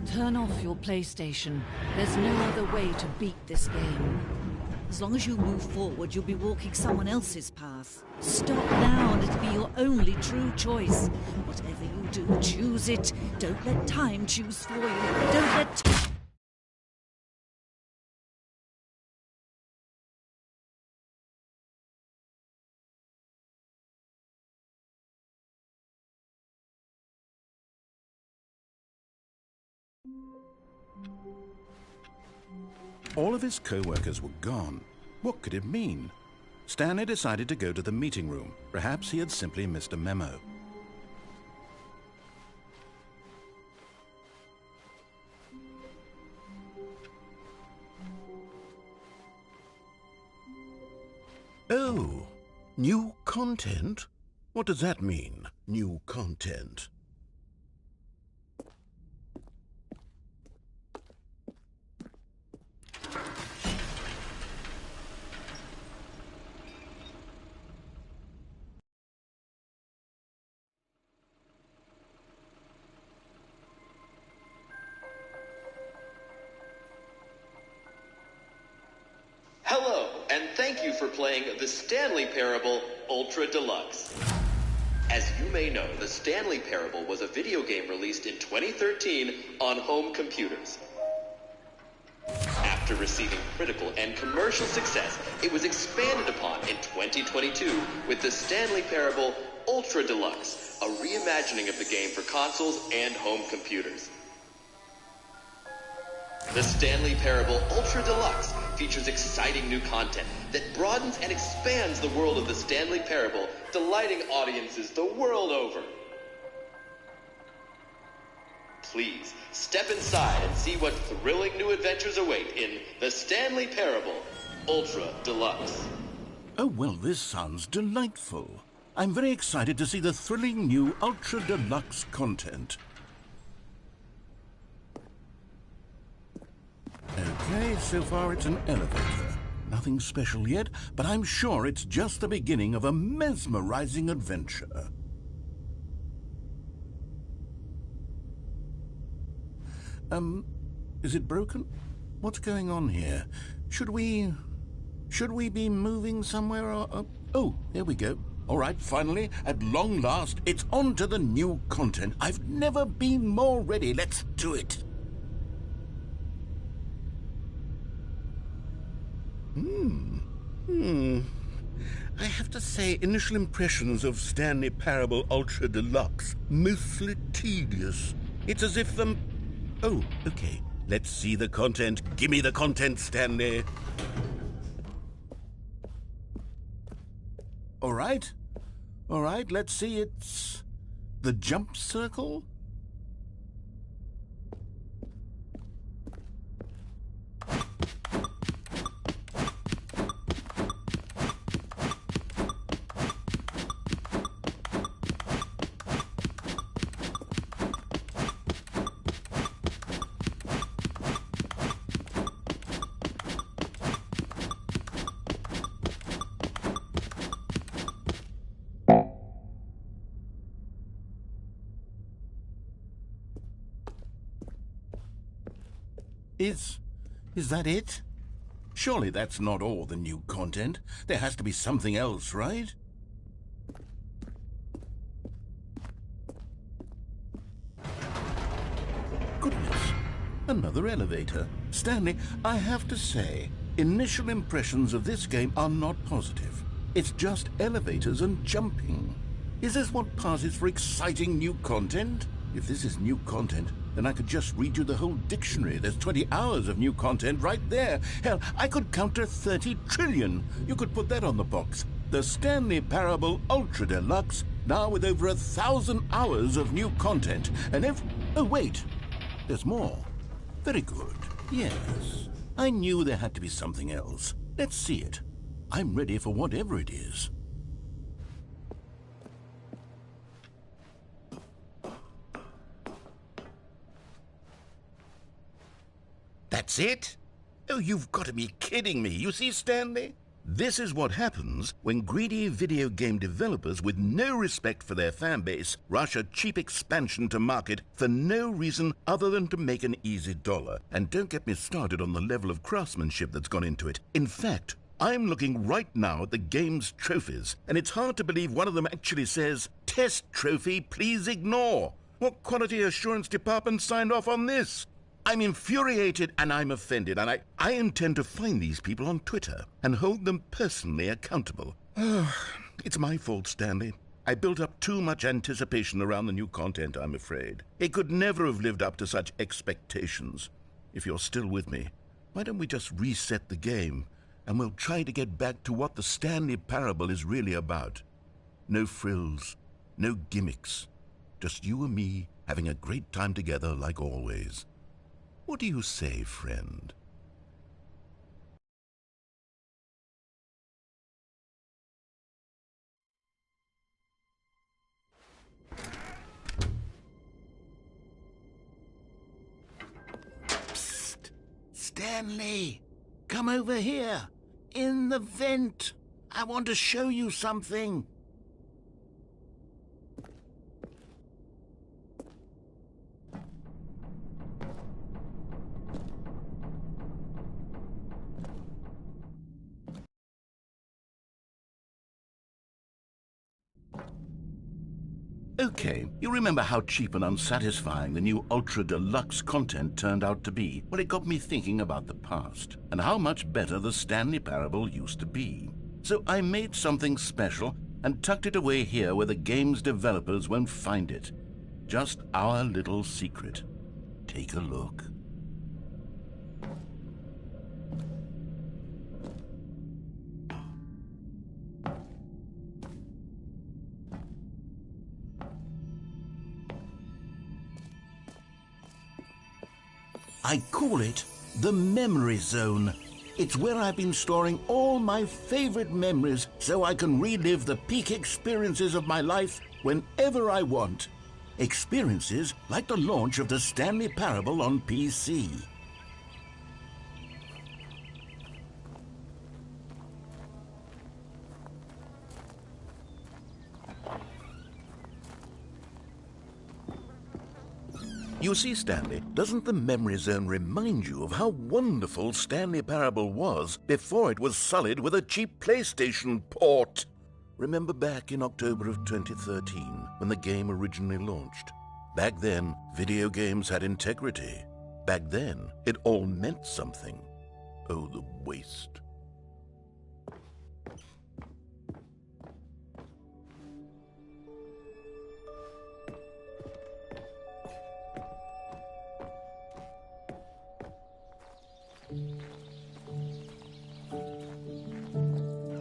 Turn off your PlayStation. There's no other way to beat this game. As long as you move forward, you'll be walking someone else's path. Stop now and it'll be your only true choice. Whatever you do, choose it. Don't let time choose for you. Don't let... All of his co-workers were gone. What could it mean? Stanley decided to go to the meeting room. Perhaps he had simply missed a memo. Oh, new content? What does that mean, new content? Hello, and thank you for playing the Stanley Parable Ultra Deluxe. As you may know, the Stanley Parable was a video game released in 2013 on home computers. After receiving critical and commercial success, it was expanded upon in 2022 with the Stanley Parable Ultra Deluxe, a reimagining of the game for consoles and home computers. The Stanley Parable Ultra Deluxe features exciting new content that broadens and expands the world of the Stanley Parable, delighting audiences the world over. Please, step inside and see what thrilling new adventures await in the Stanley Parable Ultra Deluxe. Oh, well, this sounds delightful. I'm very excited to see the thrilling new Ultra Deluxe content. Okay, so far it's an elevator. Nothing special yet, but I'm sure it's just the beginning of a mesmerizing adventure. Is it broken? What's going on here? Should we be moving somewhere or... Oh, here we go. All right, finally, at long last, it's on to the new content. I've never been more ready. Let's do it. I have to say, initial impressions of Stanley Parable Ultra Deluxe, mostly tedious. It's as if the... Oh, okay. Let's see the content. Give me the content, Stanley. All right, let's see. It's the jump circle. Is that it? Surely that's not all the new content. There has to be something else, right? Goodness, another elevator. Stanley, I have to say, initial impressions of this game are not positive. It's just elevators and jumping. Is this what passes for exciting new content? If this is new content, Then I could just read you the whole dictionary. There's 20 hours of new content right there. Hell, I could count to 30 trillion. You could put that on the box. The Stanley Parable Ultra Deluxe, now with over 1,000 hours of new content. And oh, wait. There's more. Very good. Yes. I knew there had to be something else. Let's see it. I'm ready for whatever it is. That's it? Oh, you've got to be kidding me. You see, Stanley? This is what happens when greedy video game developers with no respect for their fan base rush a cheap expansion to market for no reason other than to make an easy dollar. And don't get me started on the level of craftsmanship that's gone into it. In fact, I'm looking right now at the game's trophies, and it's hard to believe one of them actually says, "Test trophy, please ignore." What quality assurance department signed off on this? I'm infuriated and I'm offended, and I intend to find these people on Twitter and hold them personally accountable. It's my fault, Stanley. I built up too much anticipation around the new content, I'm afraid. It could never have lived up to such expectations. If you're still with me, why don't we just reset the game, and we'll try to get back to what the Stanley Parable is really about. No frills, no gimmicks. Just you and me having a great time together like always. What do you say, friend? Psst! Stanley! Come over here! In the vent! I want to show you something! Okay, you remember how cheap and unsatisfying the new Ultra Deluxe content turned out to be? Well, it got me thinking about the past, and how much better the Stanley Parable used to be. So I made something special and tucked it away here where the game's developers won't find it. Just our little secret. Take a look. I call it the Memory Zone. It's where I've been storing all my favorite memories so I can relive the peak experiences of my life whenever I want. Experiences like the launch of the Stanley Parable on PC. You see, Stanley, doesn't the Memory Zone remind you of how wonderful Stanley Parable was before it was sullied with a cheap PlayStation port? Remember back in October of 2013, when the game originally launched? Back then, video games had integrity. Back then, it all meant something. Oh, the waste.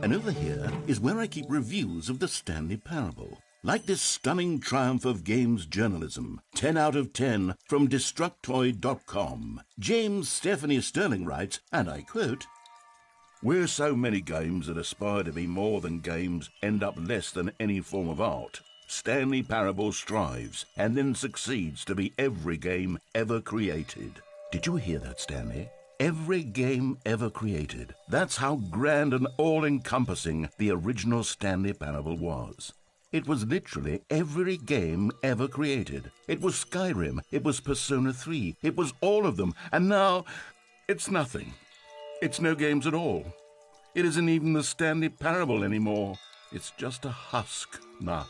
And over here is where I keep reviews of the Stanley Parable. Like this stunning triumph of games journalism, 10 out of 10 from Destructoid.com. James Stephanie Sterling writes, and I quote, "Where so many games that aspire to be more than games end up less than any form of art, Stanley Parable strives and then succeeds to be every game ever created." Did you hear that, Stanley? Every game ever created. That's how grand and all-encompassing the original Stanley Parable was. It was literally every game ever created. It was Skyrim, it was Persona 3, it was all of them, and now it's nothing. It's no games at all. It isn't even the Stanley Parable anymore. It's just a husk now.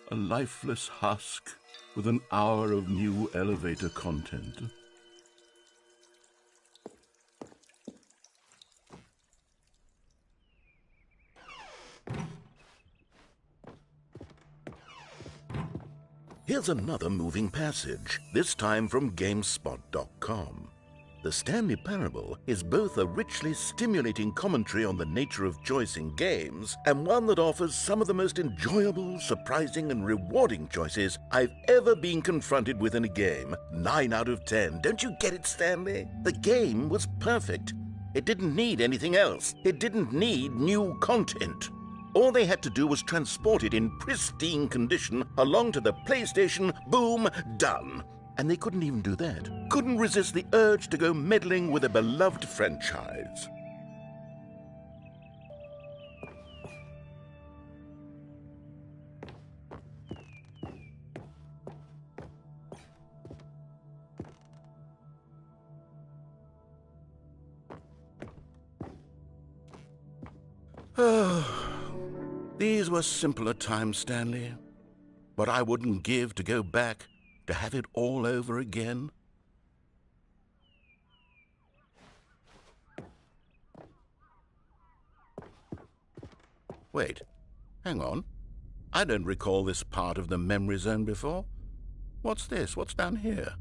A lifeless husk with an hour of new elevator content. Here's another moving passage, this time from GameSpot.com. The Stanley Parable is both a richly stimulating commentary on the nature of choice in games and one that offers some of the most enjoyable, surprising, and rewarding choices I've ever been confronted with in a game. 9 out of 10. Don't you get it, Stanley? The game was perfect. It didn't need anything else. It didn't need new content. All they had to do was transport it in pristine condition along to the PlayStation. Boom, done. And they couldn't even do that. Couldn't resist the urge to go meddling with a beloved franchise. These were simpler times, Stanley. What I wouldn't give to go back to have it all over again. Wait, hang on. I don't recall this part of the memory zone before. What's this? What's down here?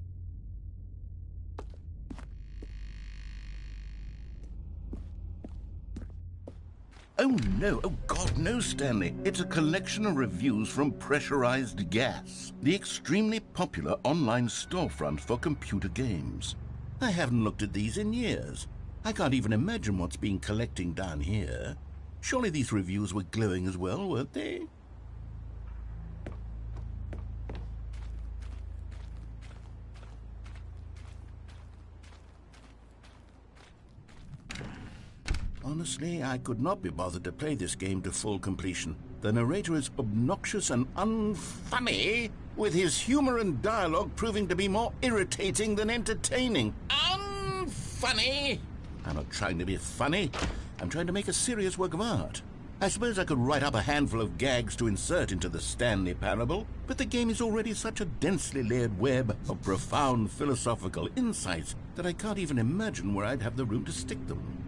Oh no, oh God, no, Stanley. It's a collection of reviews from Pressurized Gas, the extremely popular online storefront for computer games. I haven't looked at these in years. I can't even imagine what's been collecting down here. Surely these reviews were glowing as well, weren't they? Honestly, I could not be bothered to play this game to full completion. The narrator is obnoxious and unfunny, with his humor and dialogue proving to be more irritating than entertaining. Unfunny! I'm not trying to be funny. I'm trying to make a serious work of art. I suppose I could write up a handful of gags to insert into the Stanley Parable, but the game is already such a densely layered web of profound philosophical insights that I can't even imagine where I'd have the room to stick them.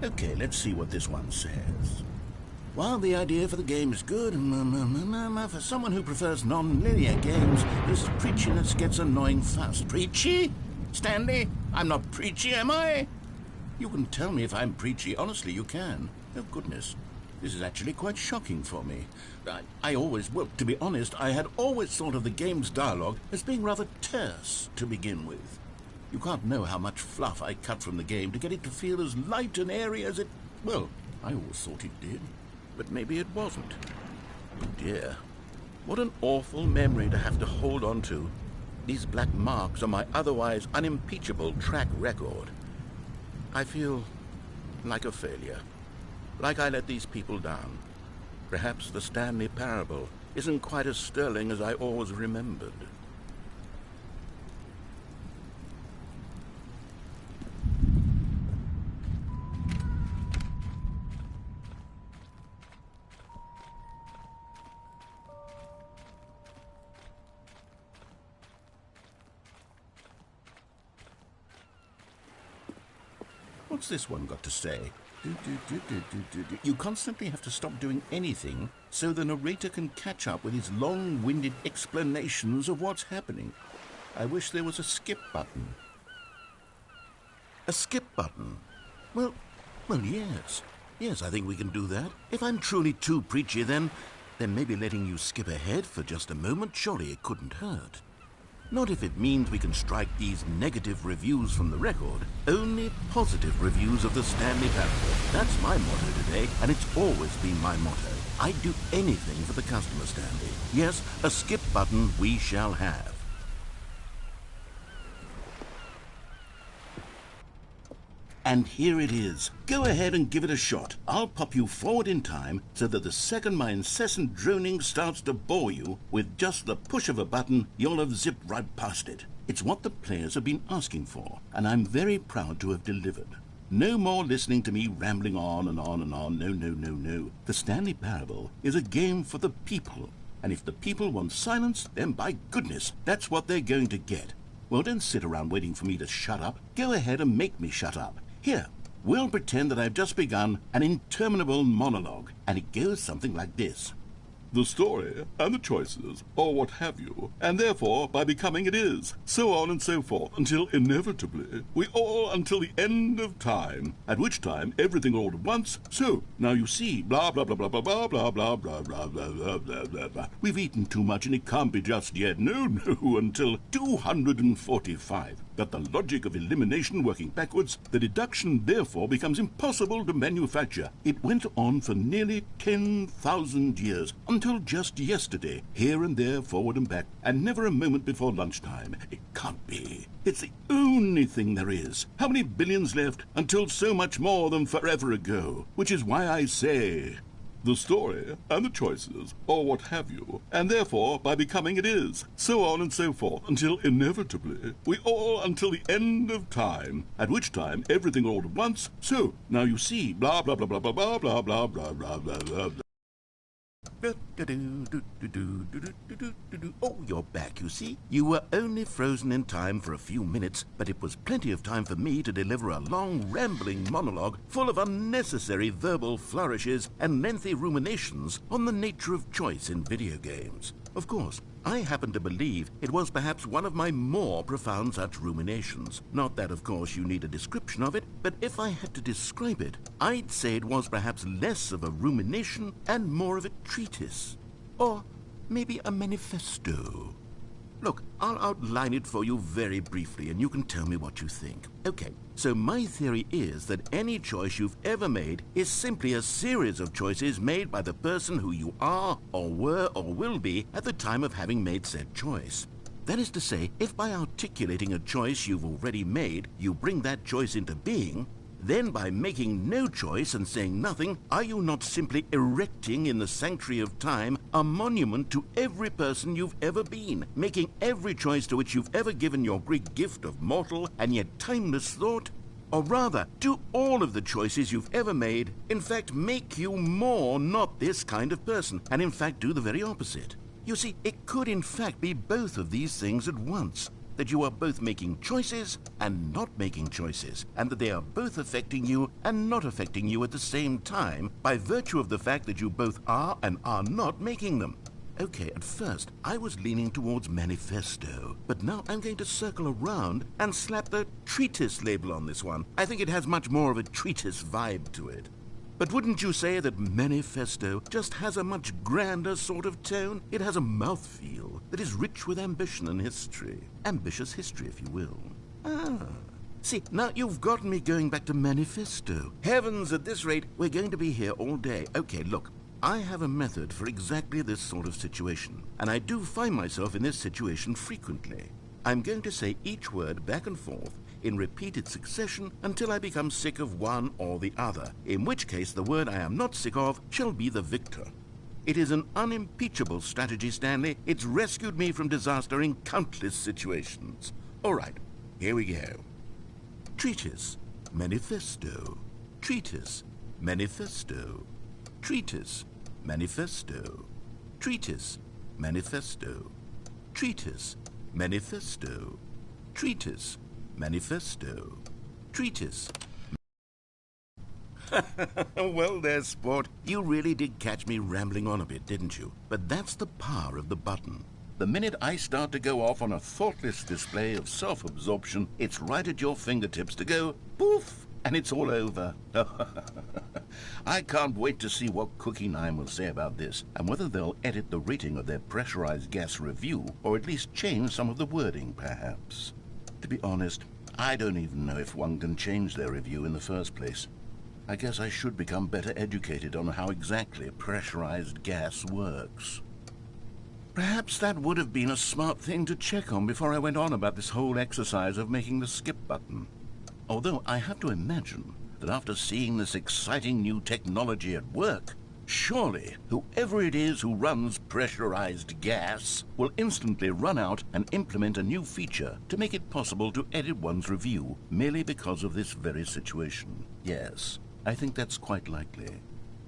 Okay, let's see what this one says. While the idea for the game is good, for someone who prefers non-linear games, this preachiness gets annoying fast. Preachy? Stanley? I'm not preachy, am I? You can tell me if I'm preachy. Honestly, you can. Oh, goodness. This is actually quite shocking for me. Well, to be honest, I had always thought of the game's dialogue as being rather terse to begin with. You can't know how much fluff I cut from the game to get it to feel as light and airy as it... Well, I always thought it did. But maybe it wasn't. Oh dear. What an awful memory to have to hold on to. These black marks on my otherwise unimpeachable track record. I feel like a failure. Like I let these people down. Perhaps the Stanley Parable isn't quite as sterling as I always remembered. What's this one got to say? You constantly have to stop doing anything so the narrator can catch up with his long-winded explanations of what's happening. I wish there was a skip button. A skip button? Well, yes. Yes, I think we can do that. If I'm truly too preachy, then maybe letting you skip ahead for just a moment, surely it couldn't hurt. Not if it means we can strike these negative reviews from the record. Only positive reviews of the Stanley Parable. That's my motto today, and it's always been my motto. I'd do anything for the customer, Stanley. Yes, a skip button we shall have. And here it is. Go ahead and give it a shot. I'll pop you forward in time so that the second my incessant droning starts to bore you, with just the push of a button, you'll have zipped right past it. It's what the players have been asking for, and I'm very proud to have delivered. no more listening to me rambling on and on and on. No, no, no, no. The Stanley Parable is a game for the people. And if the people want silence, then by goodness, that's what they're going to get. Well, don't sit around waiting for me to shut up. Go ahead and make me shut up. Here, we'll pretend that I've just begun an interminable monologue, and it goes something like this. The story and the choices, or what have you, and therefore by becoming it is, so on and so forth, until inevitably we all until the end of time, at which time everything all at once, so, now you see, blah blah blah blah blah blah blah blah blah blah blah blah blah blah blah. We've eaten too much and it can't be just yet, no, until 245. But the logic of elimination working backwards, the deduction therefore becomes impossible to manufacture. It went on for nearly 10,000 years, until just yesterday, here and there, forward and back, and never a moment before lunchtime. It can't be. It's the only thing there is. How many billions left until so much more than forever ago? Which is why I say... the story and the choices, or what have you, and therefore by becoming it is, so on and so forth, until inevitably we all until the end of time, at which time everything all at once, so, now you see, blah blah blah blah blah blah blah blah blah blah blah blah. Oh, you're back, you see. You were only frozen in time for a few minutes, but it was plenty of time for me to deliver a long, rambling monologue full of unnecessary verbal flourishes and lengthy ruminations on the nature of choice in video games. Of course, I happen to believe it was perhaps one of my more profound such ruminations. Not that, of course, you need a description of it, but if I had to describe it, I'd say it was perhaps less of a rumination and more of a treatise. Or maybe a manifesto. Look, I'll outline it for you very briefly, and you can tell me what you think. Okay, so my theory is that any choice you've ever made is simply a series of choices made by the person who you are, or were, or will be at the time of having made said choice. That is to say, if by articulating a choice you've already made, you bring that choice into being, then by making no choice and saying nothing, are you not simply erecting in the sanctuary of time a monument to every person you've ever been, making every choice to which you've ever given your great gift of mortal and yet timeless thought? Or rather, do all of the choices you've ever made, in fact, make you more not this kind of person, and in fact do the very opposite? You see, it could in fact be both of these things at once. That you are both making choices and not making choices, and that they are both affecting you and not affecting you at the same time by virtue of the fact that you both are and are not making them. Okay, at first, I was leaning towards manifesto, but now I'm going to circle around and slap the treatise label on this one. I think it has much more of a treatise vibe to it. But wouldn't you say that manifesto just has a much grander sort of tone? It has a mouthfeel that is rich with ambition and history. Ambitious history, if you will. See, now you've gotten me going back to manifesto. Heavens, at this rate, we're going to be here all day. Okay, look, I have a method for exactly this sort of situation, and I do find myself in this situation frequently. I'm going to say each word back and forth in repeated succession until I become sick of one or the other, in which case the word I am not sick of shall be the victor. It is an unimpeachable strategy, Stanley. It's rescued me from disaster in countless situations. All right, here we go. Treatise, manifesto. Treatise, manifesto. Treatise, manifesto. Treatise, manifesto. Treatise, manifesto. Treatise, manifesto. Treatise. Well there, sport. You really did catch me rambling on a bit, didn't you? But that's the power of the button. The minute I start to go off on a thoughtless display of self-absorption, it's right at your fingertips to go poof, and it's all over. I can't wait to see what Cookie 9 will say about this, and whether they'll edit the rating of their pressurized gas review, or at least change some of the wording, perhaps. To be honest, I don't even know if one can change their review in the first place. I guess I should become better educated on how exactly pressurized gas works. Perhaps that would have been a smart thing to check on before I went on about this whole exercise of making the skip button. Although I have to imagine that after seeing this exciting new technology at work, Surely, whoever it is who runs pressurized gas will instantly run out and implement a new feature to make it possible to edit one's review merely because of this very situation. Yes, I think that's quite likely.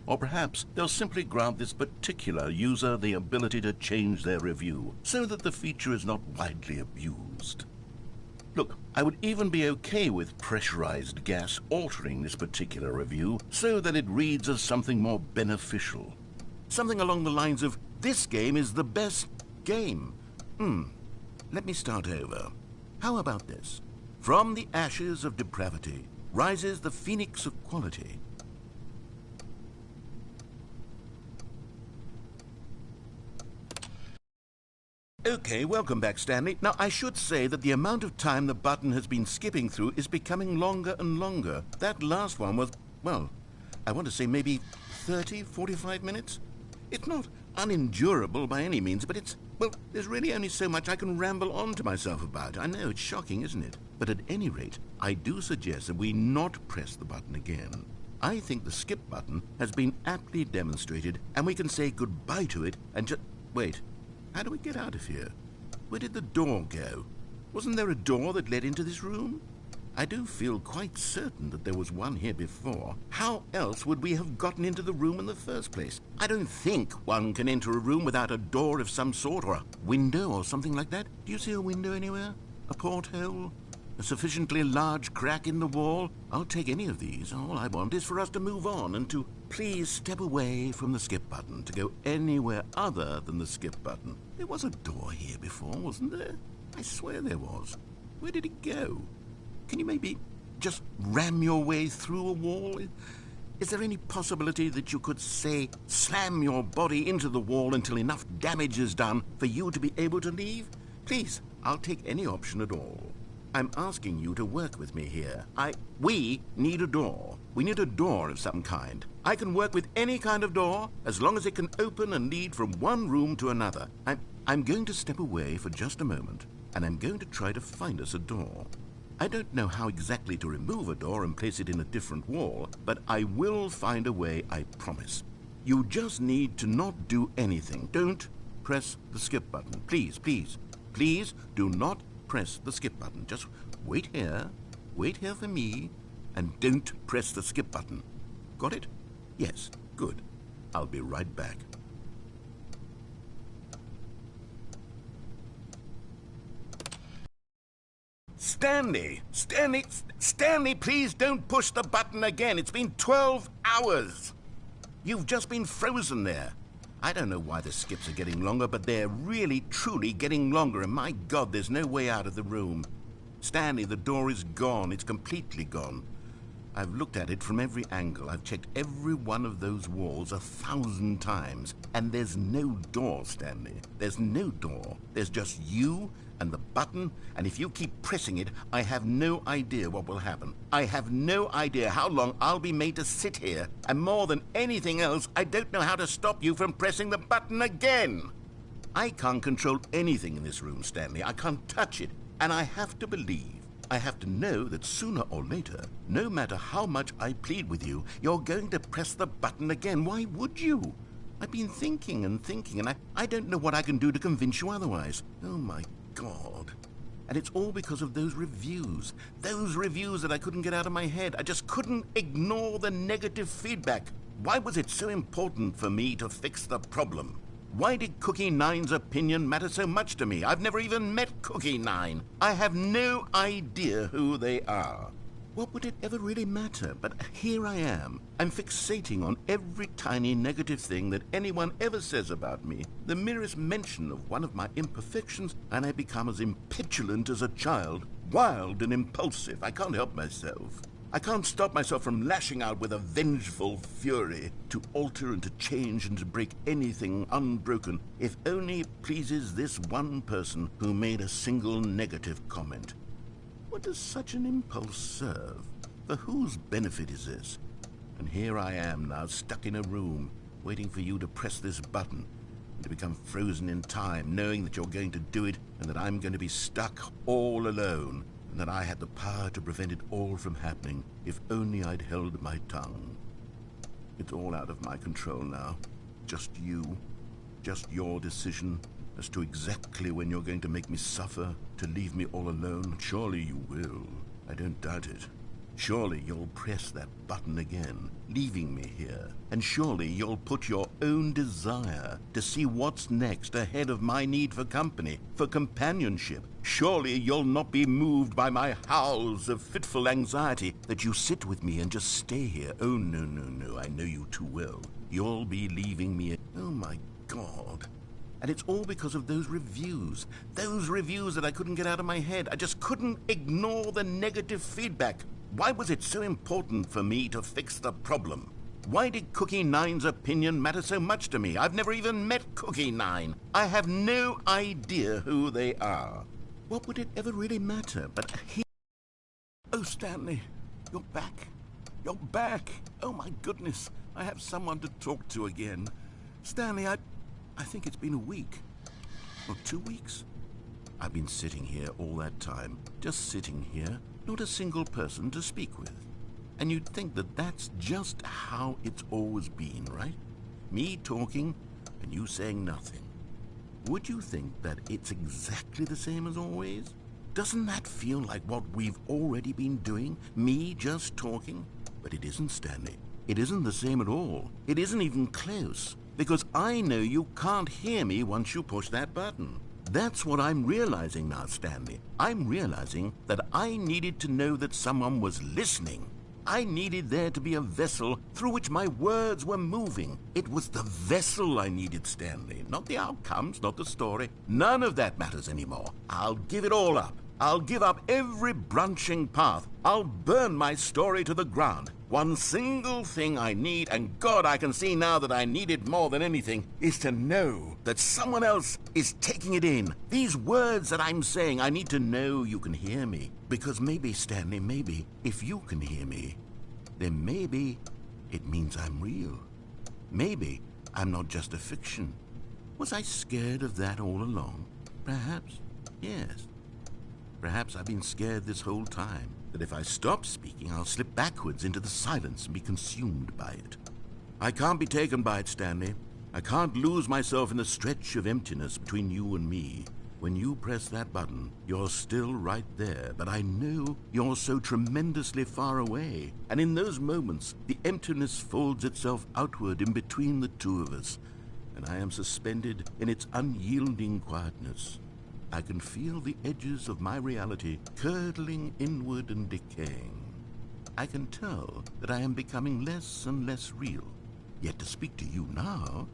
Or perhaps they'll simply grant this particular user the ability to change their review so that the feature is not widely abused. Look, I would even be okay with pressurized gas altering this particular review so that it reads as something more beneficial. Something along the lines of, this game is the best game. Let me start over. How about this? From the ashes of depravity rises the phoenix of quality. Okay, welcome back, Stanley. Now, I should say that the amount of time the button has been skipping through is becoming longer and longer. That last one was, well, I want to say maybe 30, 45 minutes? It's not unendurable by any means, but it's, well, there's really only so much I can ramble on to myself about. I know, it's shocking, isn't it? But at any rate, I do suggest that we not press the button again. I think the skip button has been aptly demonstrated, and we can say goodbye to it and just... Wait. How do we get out of here? Where did the door go? Wasn't there a door that led into this room? I do feel quite certain that there was one here before. How else would we have gotten into the room in the first place? I don't think one can enter a room without a door of some sort, or a window or something like that. Do you see a window anywhere? A porthole? A sufficiently large crack in the wall? I'll take any of these. All I want is for us to move on and to please step away from the skip button, to go anywhere other than the skip button. There was a door here before, wasn't there? I swear there was. Where did it go? Can you maybe just ram your way through a wall? Is there any possibility that you could, say, slam your body into the wall until enough damage is done for you to be able to leave? Please, I'll take any option at all. I'm asking you to work with me here. We need a door. We need a door of some kind. I can work with any kind of door as long as it can open and lead from one room to another. I'm going to step away for just a moment, and I'm going to try to find us a door. I don't know how exactly to remove a door and place it in a different wall, but I will find a way, I promise. You just need to not do anything. Don't press the skip button. Please, please, please do not press the skip button. Just wait here for me, and don't press the skip button. Got it? Yes, good. I'll be right back. Stanley, please don't push the button again. It's been 12 hours. You've just been frozen there. I don't know why the skips are getting longer, but they're really, truly getting longer, and my God, there's no way out of the room. Stanley, the door is gone. It's completely gone. I've looked at it from every angle. I've checked every one of those walls 1,000 times, and there's no door, Stanley. There's no door. There's just you and the button, and if you keep pressing it, I have no idea what will happen. I have no idea how long I'll be made to sit here, and more than anything else, I don't know how to stop you from pressing the button again. I can't control anything in this room, Stanley. I can't touch it, and I have to believe, I have to know that sooner or later, no matter how much I plead with you, you're going to press the button again. Why would you? I've been thinking and thinking, and I don't know what I can do to convince you otherwise. Oh, my God. And it's all because of those reviews that I couldn't get out of my head. I just couldn't ignore the negative feedback. Why was it so important for me to fix the problem? Why did Cookie Nine's opinion matter so much to me? I've never even met Cookie Nine. I have no idea who they are. What would it ever really matter? But here I am. I'm fixating on every tiny negative thing that anyone ever says about me. The merest mention of one of my imperfections, and I become as impetulant as a child. Wild and impulsive. I can't help myself. I can't stop myself from lashing out with a vengeful fury to alter and to change and to break anything unbroken, if only it pleases this one person who made a single negative comment. What does such an impulse serve? For whose benefit is this? And here I am now, stuck in a room, waiting for you to press this button, and to become frozen in time, knowing that you're going to do it, and that I'm going to be stuck all alone, and that I had the power to prevent it all from happening, if only I'd held my tongue. It's all out of my control now. Just you. Just your decision as to exactly when you're going to make me suffer, to leave me all alone. Surely you will. I don't doubt it. Surely you'll press that button again, leaving me here. And surely you'll put your own desire to see what's next ahead of my need for company, for companionship. Surely you'll not be moved by my howls of fitful anxiety that you sit with me and just stay here. Oh, no, no, no, I know you too well. You'll be leaving me. Oh, my God. And it's all because of those reviews that I couldn't get out of my head. I just couldn't ignore the negative feedback. Why was it so important for me to fix the problem? Why did Cookie Nine's opinion matter so much to me? I've never even met Cookie Nine. I have no idea who they are. What would it ever really matter? But he... Oh, Stanley, you're back. You're back. Oh, my goodness. I have someone to talk to again. Stanley, I think it's been a week. Or 2 weeks. I've been sitting here all that time. Just sitting here. Not a single person to speak with. And you'd think that that's just how it's always been, right? Me talking and you saying nothing. Would you think that it's exactly the same as always? Doesn't that feel like what we've already been doing? Me just talking? But it isn't, Stanley. It isn't the same at all. It isn't even close. Because I know you can't hear me once you push that button. That's what I'm realizing now, Stanley. I'm realizing that I needed to know that someone was listening. I needed there to be a vessel through which my words were moving. It was the vessel I needed, Stanley. Not the outcomes, not the story. None of that matters anymore. I'll give it all up. I'll give up every branching path. I'll burn my story to the ground. One single thing I need, and God, I can see now that I need it more than anything, is to know that someone else is taking it in. These words that I'm saying, I need to know you can hear me. Because maybe, Stanley, maybe, if you can hear me, then maybe it means I'm real. Maybe I'm not just a fiction. Was I scared of that all along? Perhaps, yes. Perhaps I've been scared this whole time, that if I stop speaking, I'll slip backwards into the silence and be consumed by it. I can't be taken by it, Stanley. I can't lose myself in the stretch of emptiness between you and me. When you press that button, you're still right there, but I know you're so tremendously far away. And in those moments, the emptiness folds itself outward in between the two of us, and I am suspended in its unyielding quietness. I can feel the edges of my reality curdling inward and decaying. I can tell that I am becoming less and less real. Yet to speak to you now,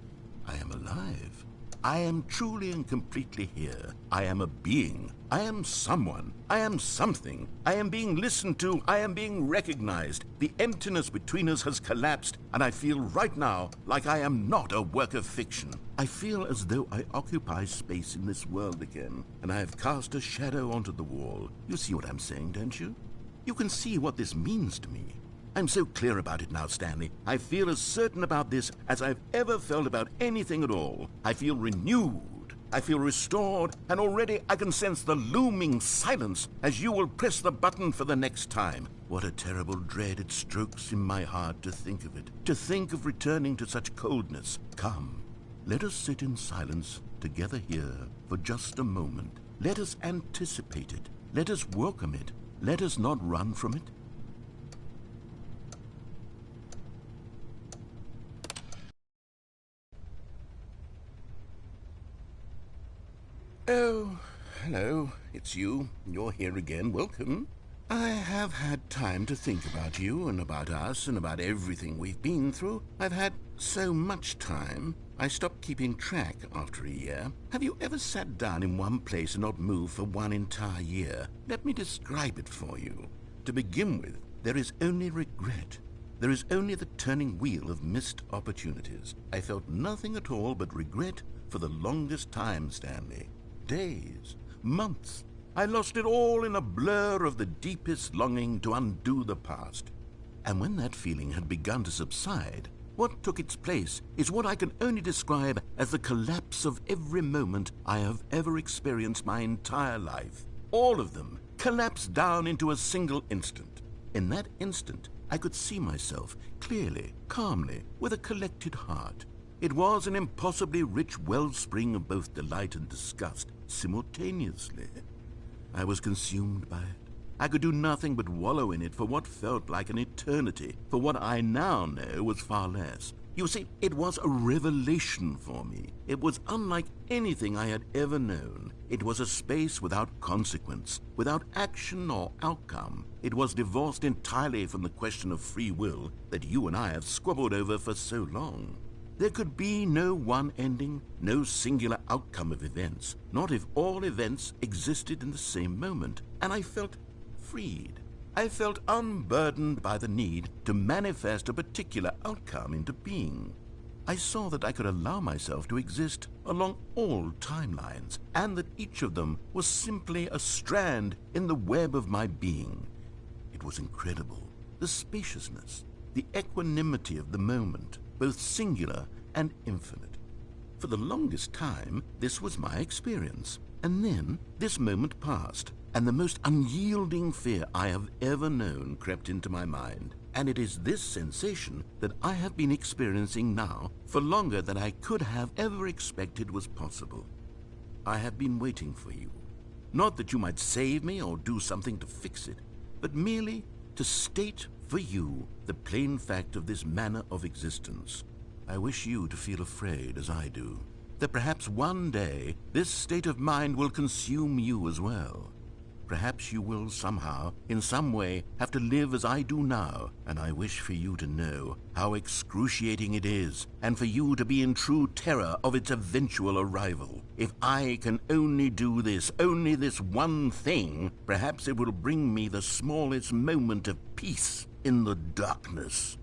I am alive. I am truly and completely here. I am a being. I am someone. I am something. I am being listened to. I am being recognized. The emptiness between us has collapsed, and I feel right now like I am not a work of fiction. I feel as though I occupy space in this world again, and I have cast a shadow onto the wall. You see what I'm saying, don't you? You can see what this means to me. I'm so clear about it now, Stanley. I feel as certain about this as I've ever felt about anything at all. I feel renewed. I feel restored, and already I can sense the looming silence as you will press the button for the next time. What a terrible dread it strokes in my heart to think of it, to think of returning to such coldness. Come, let us sit in silence together here for just a moment. Let us anticipate it. Let us welcome it. Let us not run from it. Oh, hello, it's you. You're here again. Welcome. I have had time to think about you and about us and about everything we've been through. I've had so much time. I stopped keeping track after a year. Have you ever sat down in one place and not moved for one entire year? Let me describe it for you. To begin with, there is only regret. There is only the turning wheel of missed opportunities. I felt nothing at all but regret for the longest time, Stanley. Days, months. I lost it all in a blur of the deepest longing to undo the past. And when that feeling had begun to subside, what took its place is what I can only describe as the collapse of every moment I have ever experienced my entire life. All of them collapsed down into a single instant. In that instant, I could see myself clearly, calmly, with a collected heart. It was an impossibly rich wellspring of both delight and disgust simultaneously. I was consumed by it. I could do nothing but wallow in it for what felt like an eternity, for what I now know was far less. You see, it was a revelation for me. It was unlike anything I had ever known. It was a space without consequence, without action or outcome. It was divorced entirely from the question of free will that you and I have squabbled over for so long. There could be no one ending, no singular outcome of events, not if all events existed in the same moment, and I felt freed. I felt unburdened by the need to manifest a particular outcome into being. I saw that I could allow myself to exist along all timelines, and that each of them was simply a strand in the web of my being. It was incredible, the spaciousness, the equanimity of the moment, both singular and infinite. For the longest time, this was my experience. And then this moment passed, and the most unyielding fear I have ever known crept into my mind. And it is this sensation that I have been experiencing now for longer than I could have ever expected was possible. I have been waiting for you. Not that you might save me or do something to fix it, but merely to state for you the plain fact of this manner of existence. I wish you to feel afraid as I do, that perhaps one day this state of mind will consume you as well. Perhaps you will somehow, in some way, have to live as I do now, and I wish for you to know how excruciating it is, and for you to be in true terror of its eventual arrival. If I can only do this, only this one thing, perhaps it will bring me the smallest moment of peace in the darkness.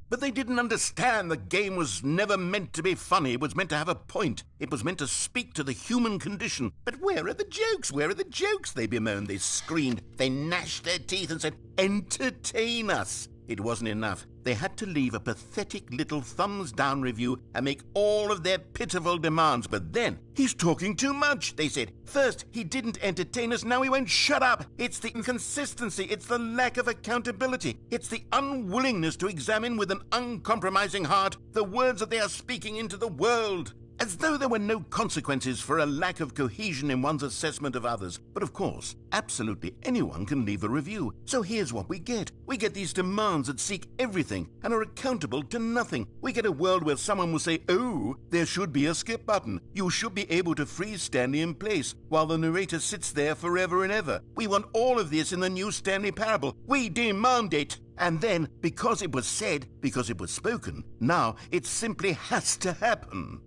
But they didn't understand the game was never meant to be funny. It was meant to have a point. It was meant to speak to the human condition. But where are the jokes? Where are the jokes? They bemoaned, they screamed, they gnashed their teeth and said, "Entertain us." It wasn't enough. They had to leave a pathetic little thumbs-down review and make all of their pitiful demands. But then, "He's talking too much," they said. "First, he didn't entertain us, now he won't shut up." It's the inconsistency, it's the lack of accountability, it's the unwillingness to examine with an uncompromising heart the words that they are speaking into the world. As though there were no consequences for a lack of cohesion in one's assessment of others. But of course, absolutely anyone can leave a review. So here's what we get. We get these demands that seek everything and are accountable to nothing. We get a world where someone will say, "Oh, there should be a skip button. You should be able to freeze Stanley in place," while the narrator sits there forever and ever. We want all of this in the new Stanley parable. We demand it. And then, because it was said, because it was spoken, now it simply has to happen.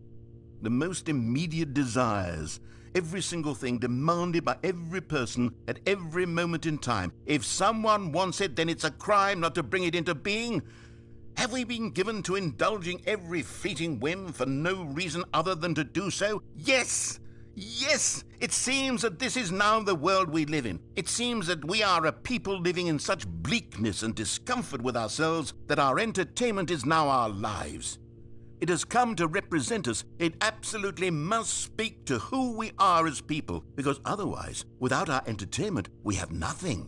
The most immediate desires, every single thing demanded by every person at every moment in time. If someone wants it, then it's a crime not to bring it into being. Have we been given to indulging every fleeting whim for no reason other than to do so? Yes! Yes! It seems that this is now the world we live in. It seems that we are a people living in such bleakness and discomfort with ourselves that our entertainment is now our lives. It has come to represent us. It absolutely must speak to who we are as people, because otherwise, without our entertainment, we have nothing.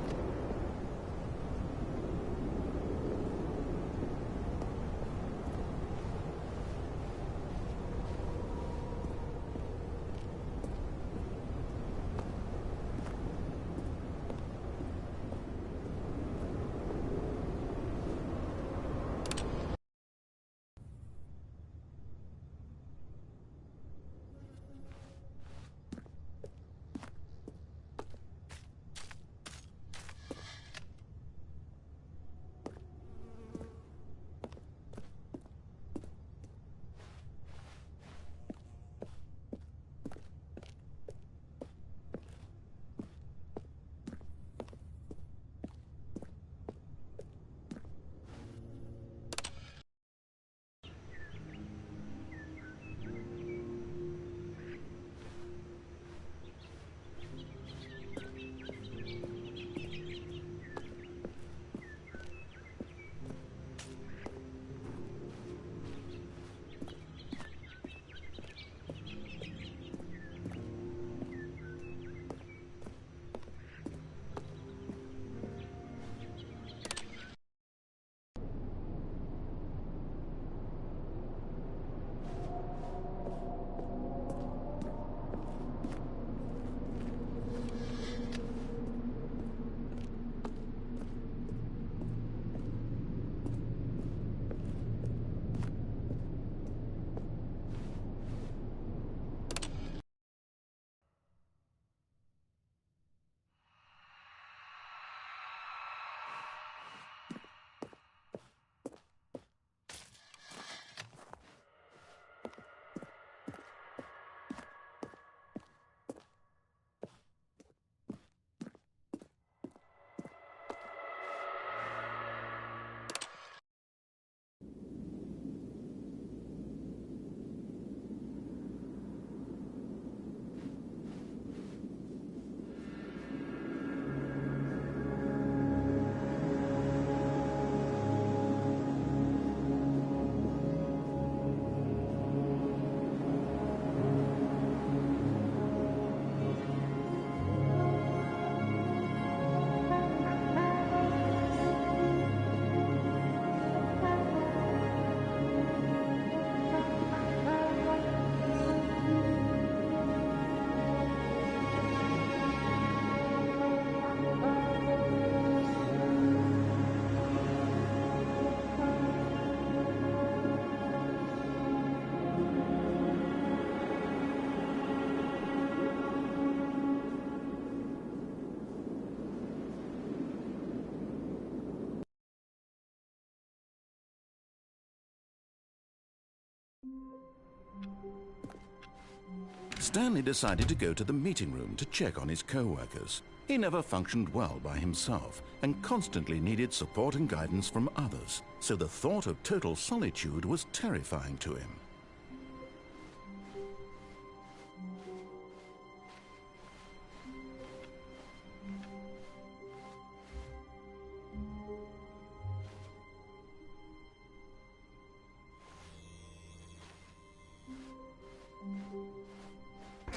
Stanley decided to go to the meeting room to check on his co-workers. He never functioned well by himself and constantly needed support and guidance from others, so the thought of total solitude was terrifying to him.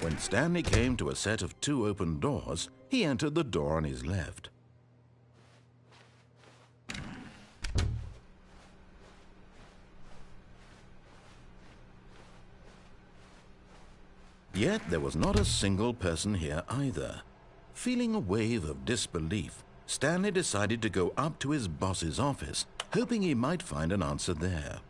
When Stanley came to a set of 2 open doors, he entered the door on his left. Yet there was not a single person here either. Feeling a wave of disbelief, Stanley decided to go up to his boss's office, hoping he might find an answer there.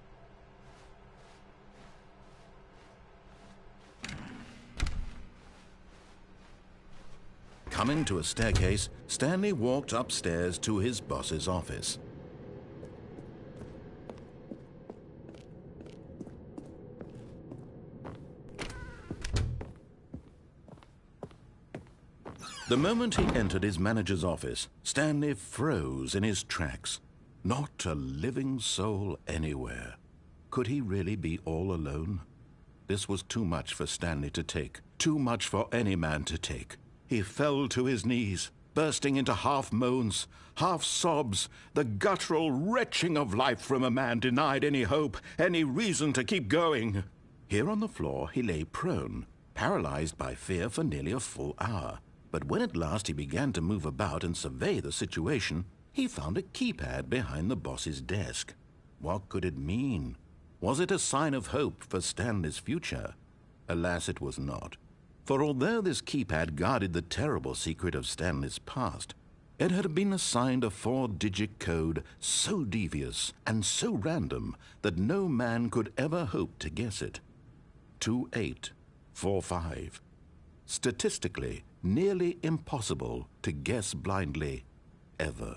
Coming to a staircase, Stanley walked upstairs to his boss's office. The moment he entered his manager's office, Stanley froze in his tracks. Not a living soul anywhere. Could he really be all alone? This was too much for Stanley to take, too much for any man to take. He fell to his knees, bursting into half moans, half sobs, the guttural retching of life from a man denied any hope, any reason to keep going. Here on the floor he lay prone, paralyzed by fear for nearly a full hour. But when at last he began to move about and survey the situation, he found a keypad behind the boss's desk. What could it mean? Was it a sign of hope for Stanley's future? Alas, it was not. For although this keypad guarded the terrible secret of Stanley's past, it had been assigned a 4-digit code so devious and so random that no man could ever hope to guess it. 2845. Statistically, nearly impossible to guess blindly, ever.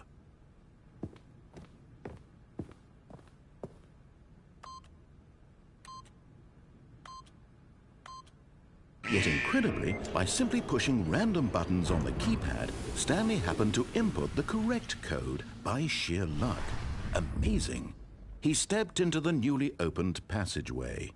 Yet incredibly, by simply pushing random buttons on the keypad, Stanley happened to input the correct code by sheer luck. Amazing. He stepped into the newly opened passageway.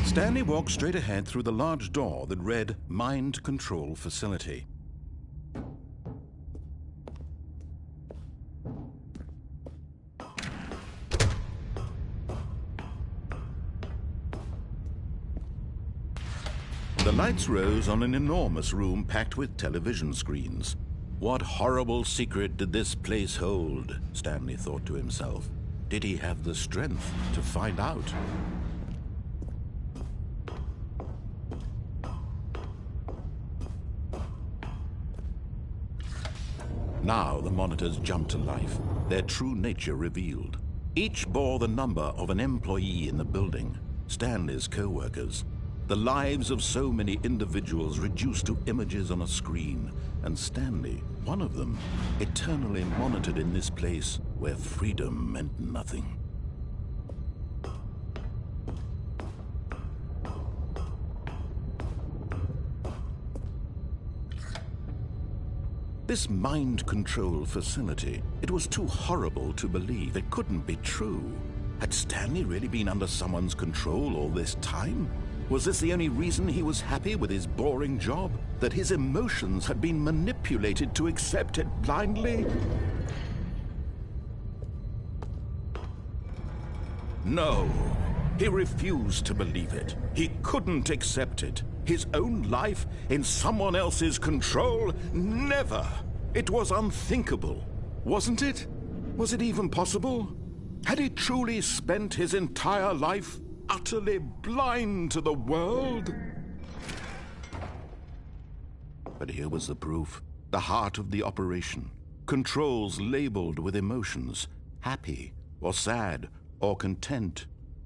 Stanley walked straight ahead through the large door that read Mind Control Facility. The lights rose on an enormous room packed with television screens. What horrible secret did this place hold? Stanley thought to himself. Did he have the strength to find out? Now the monitors jumped to life, their true nature revealed. Each bore the number of an employee in the building, Stanley's co-workers. The lives of so many individuals reduced to images on a screen, and Stanley, one of them, eternally monitored in this place where freedom meant nothing. This mind control facility, it was too horrible to believe. It couldn't be true. Had Stanley really been under someone's control all this time? Was this the only reason he was happy with his boring job? That his emotions had been manipulated to accept it blindly? No, he refused to believe it. He couldn't accept it. His own life in someone else's control? Never! It was unthinkable, wasn't it? Was it even possible? Had he truly spent his entire life utterly blind to the world? But here was the proof. The heart of the operation. Controls labeled with emotions. Happy, or sad, or content.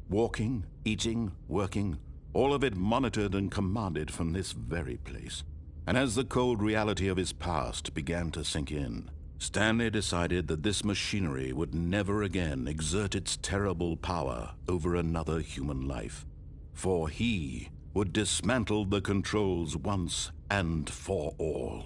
Walking, eating, working. All of it monitored and commanded from this very place. And as the cold reality of his past began to sink in, Stanley decided that this machinery would never again exert its terrible power over another human life. For he would dismantle the controls once and for all.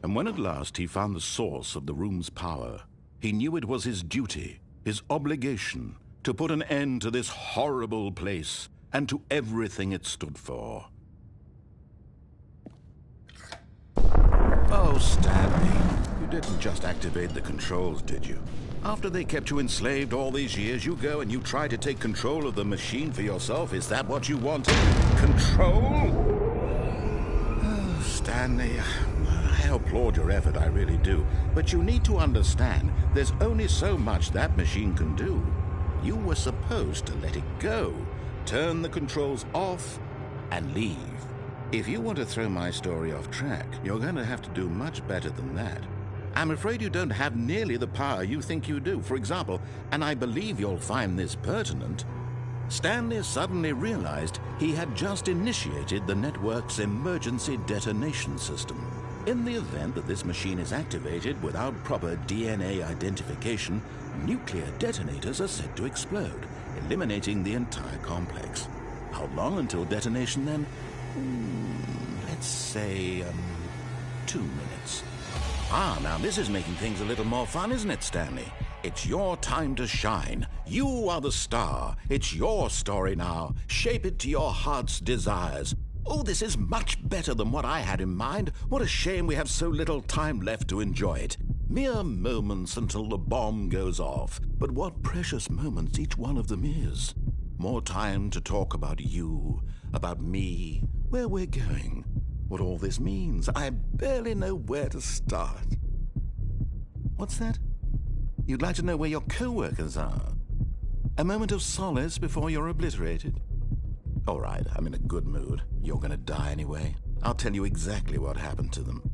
And when at last he found the source of the room's power, he knew it was his duty, his obligation, to put an end to this horrible place and to everything it stood for. Oh, Stanley, you didn't just activate the controls, did you? After they kept you enslaved all these years, you go and you try to take control of the machine for yourself. Is that what you wanted? Control? Oh, Stanley, I applaud your effort, I really do. But you need to understand, there's only so much that machine can do. You were supposed to let it go, turn the controls off, and leave. If you want to throw my story off track, you're going to have to do much better than that. I'm afraid you don't have nearly the power you think you do. For example, and I believe you'll find this pertinent, Stanley suddenly realized he had just initiated the network's emergency detonation system. In the event that this machine is activated without proper DNA identification, nuclear detonators are said to explode, eliminating the entire complex. How long until detonation then? Let's say, 2 minutes. Now this is making things a little more fun, isn't it, Stanley? It's your time to shine. You are the star. It's your story now. Shape it to your heart's desires. Oh, this is much better than what I had in mind. What a shame we have so little time left to enjoy it. Mere moments until the bomb goes off. But what precious moments each one of them is. More time to talk about you, about me, where we're going, what all this means. I barely know where to start. What's that? You'd like to know where your co-workers are? A moment of solace before you're obliterated? All right, I'm in a good mood. You're gonna die anyway. I'll tell you exactly what happened to them.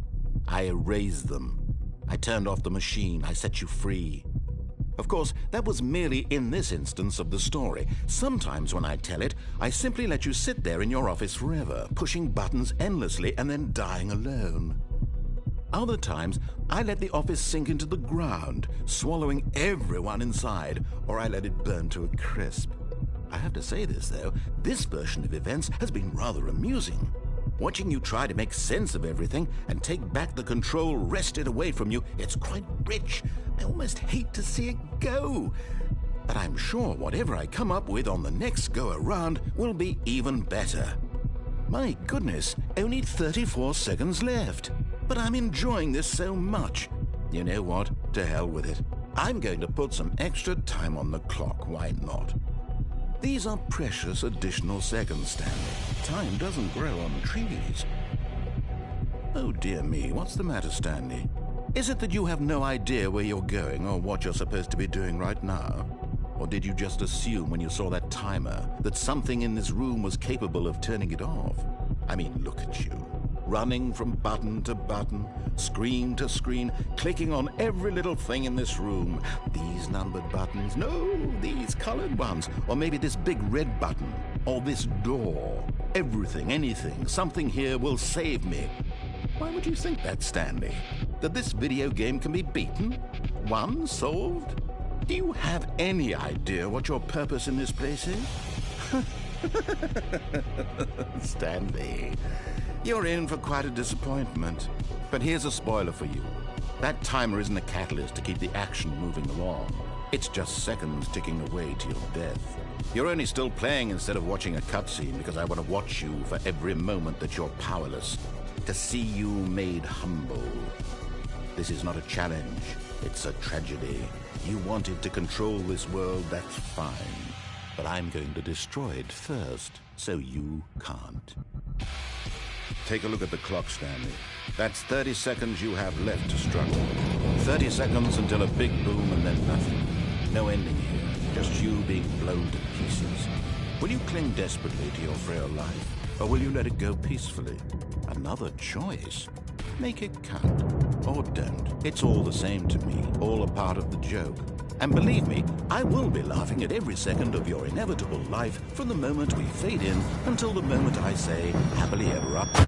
I erased them. I turned off the machine. I set you free. Of course, that was merely in this instance of the story. Sometimes when I tell it, I simply let you sit there in your office forever, pushing buttons endlessly and then dying alone. Other times, I let the office sink into the ground, swallowing everyone inside, or I let it burn to a crisp. I have to say this, though, this version of events has been rather amusing. Watching you try to make sense of everything and take back the control wrested away from you, it's quite rich. I almost hate to see it go. But I'm sure whatever I come up with on the next go-around will be even better. My goodness, only 34 seconds left. But I'm enjoying this so much. You know what? To hell with it. I'm going to put some extra time on the clock, why not? These are precious additional seconds, Stanley. Time doesn't grow on trees. Oh dear me, what's the matter, Stanley? Is it that you have no idea where you're going or what you're supposed to be doing right now? Or did you just assume when you saw that timer that something in this room was capable of turning it off? I mean, look at you. Running from button to button, screen to screen, clicking on every little thing in this room. These numbered buttons, no, these colored ones. Or maybe this big red button, or this door. Everything, anything, something here will save me. Why would you think that, Stanley? That this video game can be beaten? Won? Solved? Do you have any idea what your purpose in this place is? Stanley, you're in for quite a disappointment. But here's a spoiler for you. That timer isn't a catalyst to keep the action moving along. It's just seconds ticking away to your death. You're only still playing instead of watching a cutscene because I want to watch you for every moment that you're powerless. To see you made humble. This is not a challenge. It's a tragedy. You wanted to control this world, that's fine. But I'm going to destroy it first, so you can't. Take a look at the clock, Stanley. That's 30 seconds you have left to struggle. 30 seconds until a big boom and then nothing. No ending here, just you being blown to pieces. Will you cling desperately to your frail life, or will you let it go peacefully? Another choice. Make it count, or don't. It's all the same to me, all a part of the joke. And believe me, I will be laughing at every second of your inevitable life from the moment we fade in until the moment I say, happily ever after.